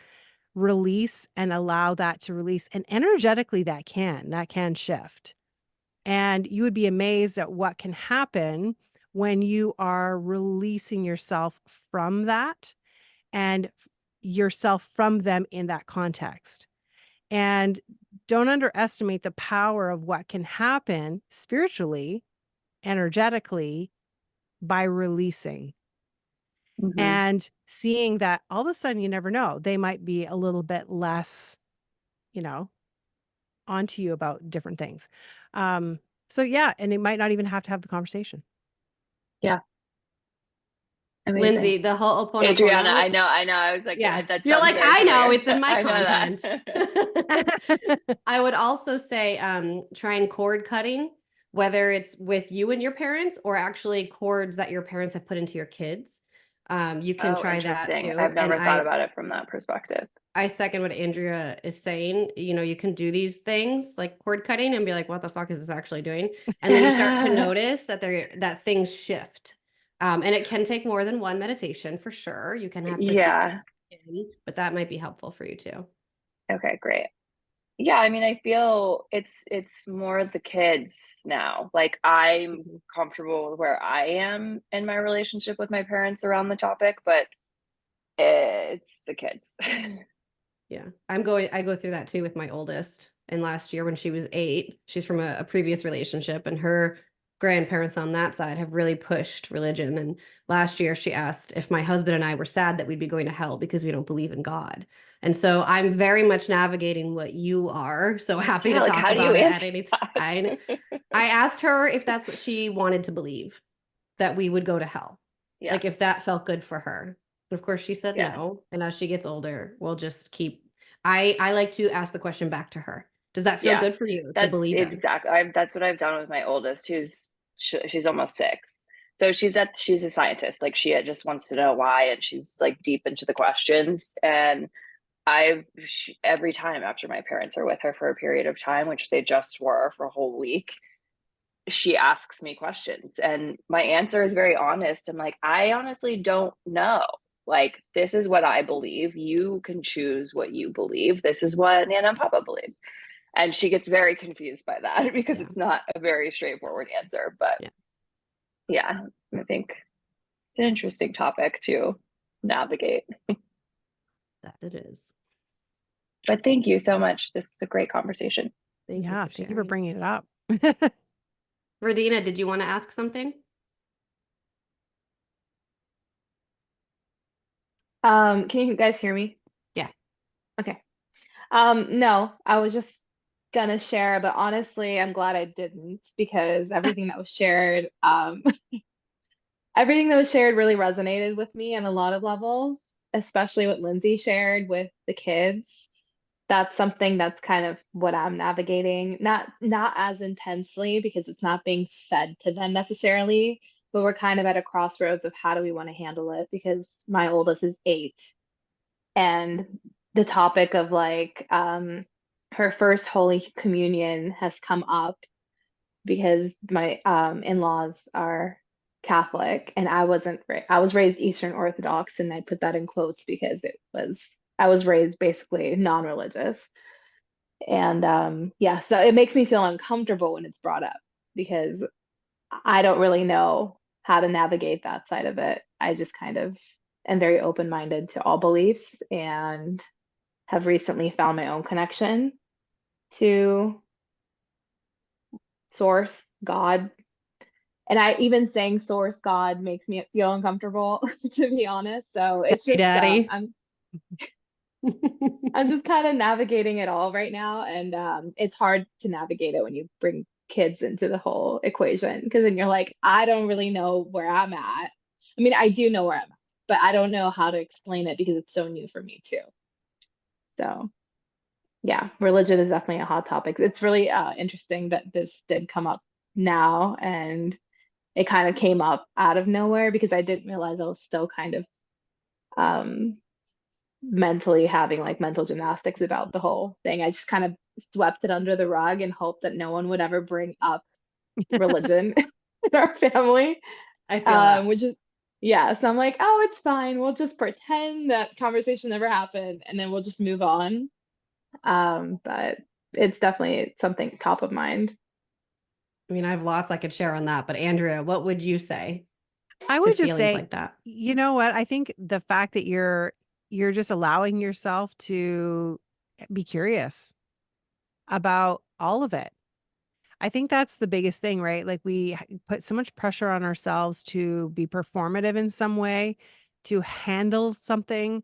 release and allow that to release. And energetically that can shift. And you would be amazed at what can happen when you are releasing yourself from that and yourself from them in that context. And don't underestimate the power of what can happen spiritually, energetically, by releasing and seeing that all of a sudden, you never know, they might be a little bit less, onto you about different things. So yeah, and it might not even have to have the conversation. Yeah. Amazing. Lindsay, the Ho'oponopono. Adriana, I know. I was like, Yeah. that You're sounds like, very I know, familiar. it's in my I know that. content. I would also say try and cord cutting, whether it's with you and your parents or actually cords that your parents have put into your kids. You can Oh, try that interesting. too. I've And never thought about it from that perspective. I second what Andrea is saying. You know, you can do these things like cord cutting and be like, what the fuck is this actually doing? And then you start to notice that things shift. And it can take more than one meditation for sure. You can have to keep Yeah. in, but that might be helpful for you too. Okay, great. Yeah, I mean, I feel it's more the kids now. Like I'm comfortable with where I am in my relationship with my parents around the topic, but it's the kids. Yeah. I go through that too with my oldest. And last year when she was 8, she's from a previous relationship, and her grandparents on that side have really pushed religion. And last year she asked if my husband and I were sad that we'd be going to hell because we don't believe in God. And so I'm very much navigating what you are. So happy Yeah, to like talk how do you about it at answer any that? time. I asked her if that's what she wanted to believe, that we would go to hell. Yeah. Like if that felt good for her. Of course she said Yeah. no. And as she gets older, we'll just keep I like to ask the question back to her. Does that feel Yeah. good for you to That's believe in? exactly. That's what I've done with my oldest, who's she's almost 6. So she's a scientist. Like she just wants to know why, and she's like deep into the questions. And every time after my parents are with her for a period of time, which they just were for a whole week, she asks me questions, and my answer is very honest. I'm like, I honestly don't know. Like, this is what I believe. You can choose what you believe. This is what Nana and Papa believe. And she gets very confused by that because it's not a very straightforward answer. But yeah, I think it's an interesting topic to navigate. That it is. But thank you so much. This is a great conversation. Thank Thank you for bringing it up. Radina, did you want to ask something? Can you guys hear me? Yeah. Okay. No, I was just gonna share, but honestly, I'm glad I didn't because everything that was shared, everything that was shared really resonated with me on a lot of levels, especially what Lindsay shared with the kids. That's something that's kind of what I'm navigating, not as intensely because it's not being fed to them necessarily, but we're kind of at a crossroads of how do we want to handle it because my oldest is 8 and the topic of like her first Holy Communion has come up because my in-laws are Catholic and I was raised Eastern Orthodox, and I put that in quotes because I was raised basically non-religious. And yeah, so it makes me feel uncomfortable when it's brought up because I don't really know how to navigate that side of it. I just kind of am very open-minded to all beliefs and have recently found my own connection to source, God. And I even saying source God makes me feel uncomfortable, to be honest. So it's Hey, just Daddy. I'm just kind of navigating it all right now, and it's hard to navigate it when you bring kids into the whole equation because then you're like, I don't really know where I'm at. I mean, I do know where I'm at, but I don't know how to explain it because it's so new for me too. So yeah, religion is definitely a hot topic. It's really interesting that this did come up now, and it kind of came up out of nowhere because I didn't realize I was still kind of um, mentally having like mental gymnastics about the whole thing. I just kind of swept it under the rug and hoped that no one would ever bring up religion in our family. I feel that. Which is yeah, so I'm like, oh, it's fine. We'll just pretend that conversation never happened and then we'll just move on. But it's definitely something top of mind. I mean, I have lots I could share on that, but Andrea, what would you say I to would just feelings say, like that? you know what? I think the fact that you're just allowing yourself to be curious about all of it. I think that's the biggest thing, right? Like we put so much pressure on ourselves to be performative in some way, to handle something.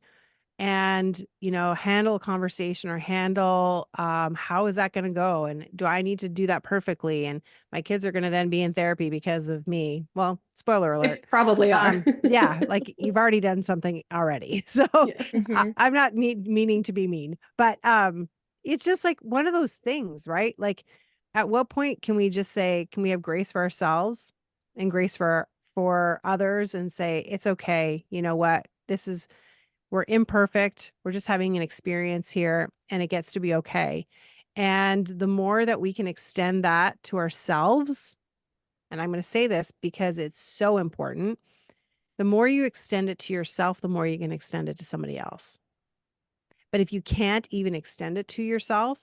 and, handle a conversation or handle, how is that going to go? And do I need to do that perfectly? And my kids are going to then be in therapy because of me. Well, spoiler alert. Probably are. Yeah, like you've already done something already. So Yes. I'm not meaning to be mean, but it's just like one of those things, right? Like at what point can we just say, can we have grace for ourselves and grace for others and say, it's okay. You know what? We're imperfect. We're just having an experience here and it gets to be okay. And the more that we can extend that to ourselves, and I'm going to say this because it's so important, the more you extend it to yourself, the more you can extend it to somebody else. But if you can't even extend it to yourself,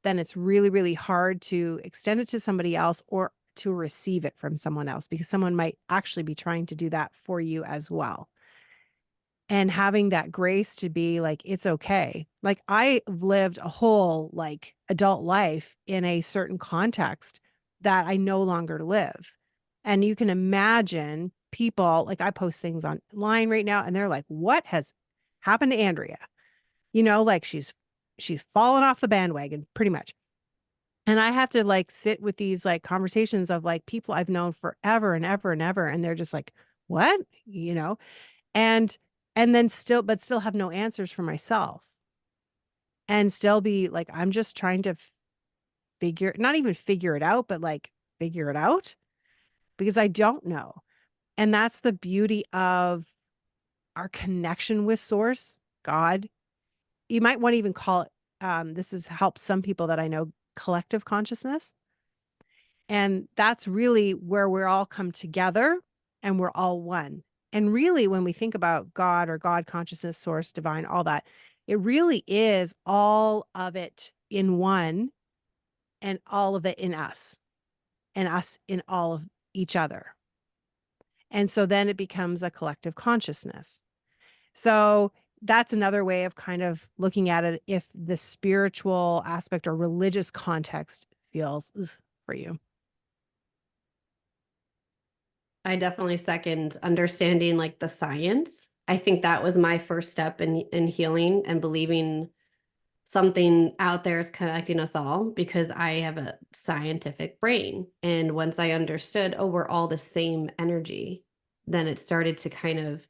then it's really, really hard to extend it to somebody else or to receive it from someone else, because someone might actually be trying to do that for you as well. And having that grace to be like, it's okay. Like I've lived a whole like adult life in a certain context that I no longer live. And you can imagine people, like I post things online right now and they're like, what has happened to Andrea? Like she's fallen off the bandwagon pretty much. And I have to like sit with these like conversations of like people I've known forever and ever and ever. And they're just like, what? And then still have no answers for myself, and still be like, I'm just trying to not even figure it out, but like figure it out because I don't know. And that's the beauty of our connection with source, God. You might want to even call it, this has helped some people that I know, collective consciousness. And that's really where we're all come together and we're all one. And really, when we think about God or God consciousness, source, divine, all that, it really is all of it in one and all of it in us and us in all of each other. And so then it becomes a collective consciousness. So that's another way of kind of looking at it if the spiritual aspect or religious context feels for you. I definitely second understanding like the science. I think that was my first step in healing and believing something out there is connecting us all, because I have a scientific brain. And once I understood, oh, we're all the same energy, then it started to kind of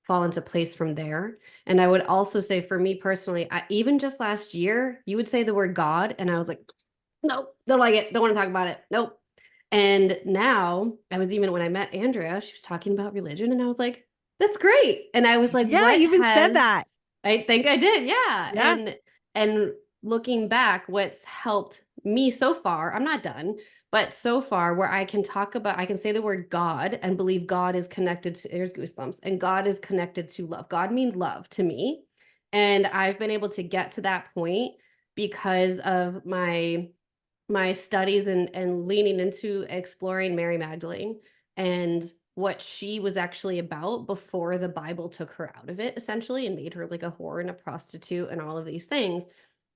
fall into place from there. And I would also say for me personally, even just last year, you would say the word God, and I was like, nope, don't like it, don't want to talk about it, nope. And now, even when I met Andrea, she was talking about religion, and I was like, that's great. And I was like, Yeah, what you even said has, that. I think I did, yeah. Yeah. And looking back, what's helped me so far, I'm not done, but so far where I can say the word God and believe God is connected to, there's goosebumps, and God is connected to love. God means love to me. And I've been able to get to that point because of my studies and leaning into exploring Mary Magdalene and what she was actually about before the Bible took her out of it, essentially, and made her like a whore and a prostitute and all of these things.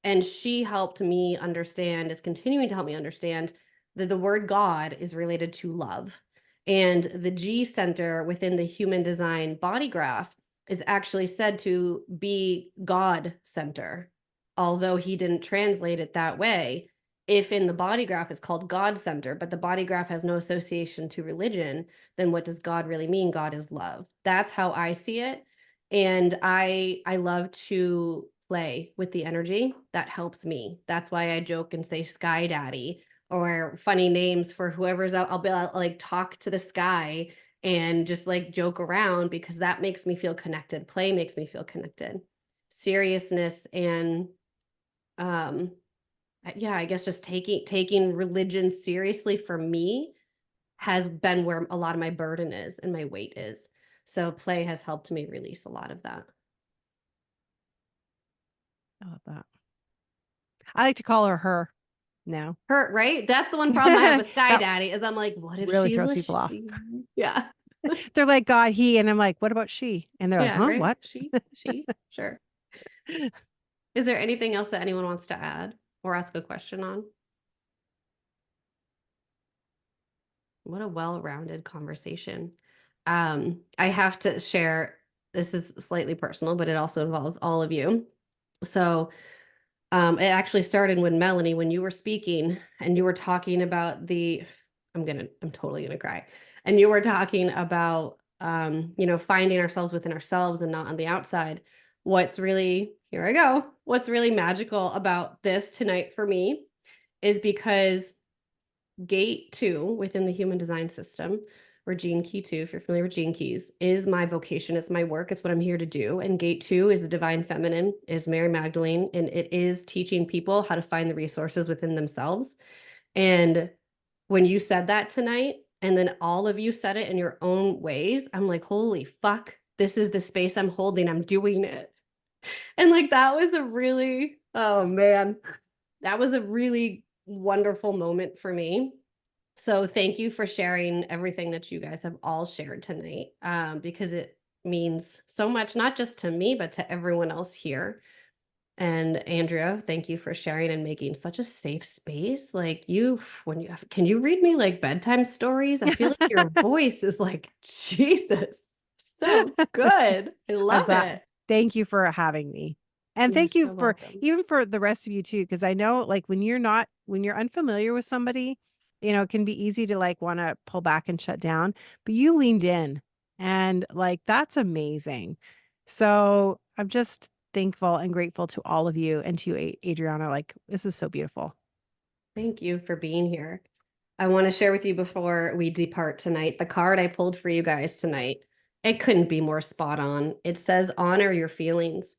And she helped me understand, is continuing to help me understand, that the word God is related to love. And the G center within the human design body graph is actually said to be God center, although he didn't translate it that way. If in the body graph is called God center, but the body graph has no association to religion, then what does God really mean? God is love. That's how I see it. And I love to play with the energy. That helps me. That's why I joke and say sky daddy, or funny names for whoever's out. I'll like talk to the sky and just like joke around, because that makes me feel connected. Play makes me feel connected. Seriousness and yeah, I guess just taking religion seriously for me has been where a lot of my burden is and my weight is. So play has helped me release a lot of that. I love that. I like to call her now. Her, right? That's the one problem I have with Sky That Daddy, is I'm like, what if really she's throws a people off. she? Yeah. They're like, God, he, and I'm like, what about she? And they're like, Yeah, huh, right? what? She, sure. Is there anything else that anyone wants to add or ask a question on? What a well-rounded conversation. I have to share, this is slightly personal, but it also involves all of you. So it actually started when Melanie, when you were speaking and you were talking about I'm totally gonna cry. And you were talking about, finding ourselves within ourselves and not on the outside. Here I go. What's really magical about this tonight for me is because gate 2 within the human design system, or gene key 2, if you're familiar with gene keys, is my vocation. It's my work. It's what I'm here to do. And gate 2 is the divine feminine, is Mary Magdalene, and it is teaching people how to find the resources within themselves. And when you said that tonight, and then all of you said it in your own ways, I'm like, holy fuck, this is the space I'm holding. I'm doing it. And like, that was oh man, that was a really wonderful moment for me. So thank you for sharing everything that you guys have all shared tonight, because it means so much, not just to me, but to everyone else here. And Andrea, thank you for sharing and making such a safe space. Like can you read me like bedtime stories? I feel like your voice is like, Jesus, so good. I I'm love glad. it. Thank you for having me. And You're thank you so for welcome. even for the rest of you too, because I know like when you're unfamiliar with somebody, it can be easy to like want to pull back and shut down, but you leaned in and like that's amazing. So I'm just thankful and grateful to all of you and to you, Adriana. Like this is so beautiful. Thank you for being here. I want to share with you before we depart tonight, the card I pulled for you guys tonight. It couldn't be more spot on. It says honor your feelings.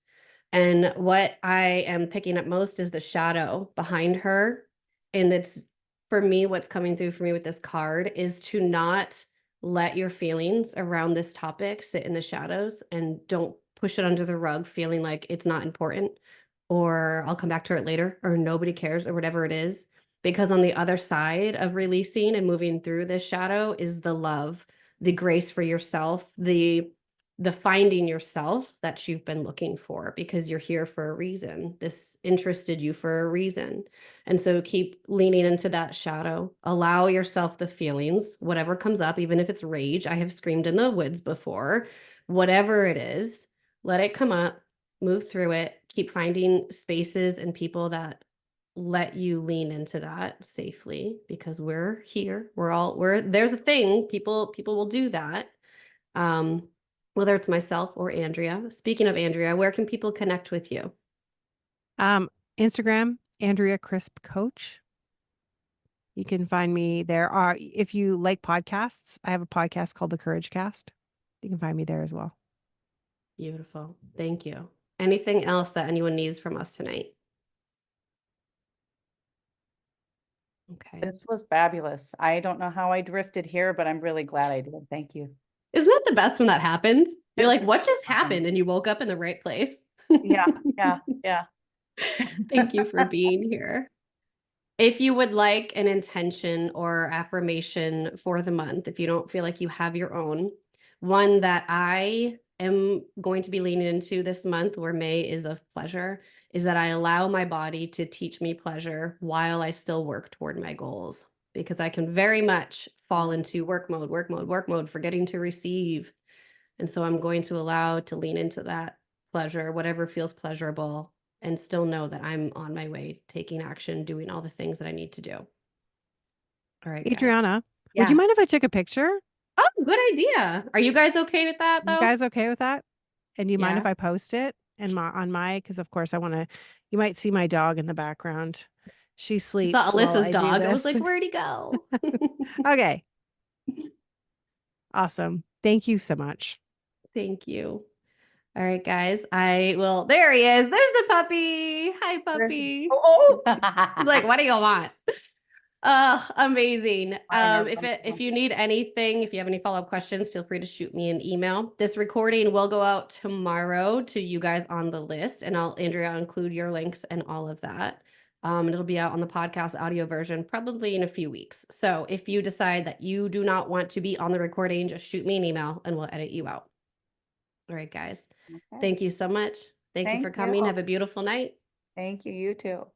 And what I am picking up most is the shadow behind her. And it's for me, what's coming through for me with this card is to not let your feelings around this topic sit in the shadows, and don't push it under the rug feeling like it's not important, or I'll come back to it later, or nobody cares, or whatever it is. Because on the other side of releasing and moving through this shadow is the love, the grace for yourself, the finding yourself that you've been looking for, because you're here for a reason. This interested you for a reason. And so keep leaning into that shadow. Allow yourself the feelings, whatever comes up, even if it's rage. I have screamed in the woods before. Whatever it is, let it come up, move through it, keep finding spaces and people that let you lean into that safely, because we're here. There's a thing. People will do that. Whether it's myself or Andrea. Speaking of Andrea, where can people connect with you? Instagram, Andrea Crisp Coach. You can find me there. If you like podcasts, I have a podcast called The Courage Cast. You can find me there as well. Beautiful. Thank you. Anything else that anyone needs from us tonight? Okay. This was fabulous. I don't know how I drifted here, but I'm really glad I did. Thank you. Isn't that the best when that happens? You're like, It's what just awesome. happened? And you woke up in the right place. Yeah. Thank you for being here. If you would like an intention or affirmation for the month, if you don't feel like you have your own, one that I am going to be leaning into this month, where May is of pleasure, is that I allow my body to teach me pleasure while I still work toward my goals, because I can very much fall into work mode, forgetting to receive. And so I'm going to allow to lean into that pleasure, whatever feels pleasurable, and still know that I'm on my way, taking action, doing all the things that I need to do. All right, guys. Adriana, would Yeah. you mind if I took a picture? Oh, good idea. Are you guys okay with that though? You guys okay with that? And do you mind Yeah. if I post it because of course you might see my dog in the background. She I sleeps saw while Alyssa's I do dog. I was this. like, where'd he go? Okay. Awesome. Thank you so much. Thank you. All right, guys. There he is. There's the puppy. Hi, puppy. Oh. He's like, what do you want? Amazing. If you need anything, if you have any follow-up questions, feel free to shoot me an email. This recording will go out tomorrow to you guys on the list, and Andrea, I'll include your links and all of that. And it'll be out on the podcast audio version probably in a few weeks. So if you decide that you do not want to be on the recording, just shoot me an email and we'll edit you out. All right, guys. Okay. Thank you so much. Thank you for coming. Have a beautiful night. Thank you. You too.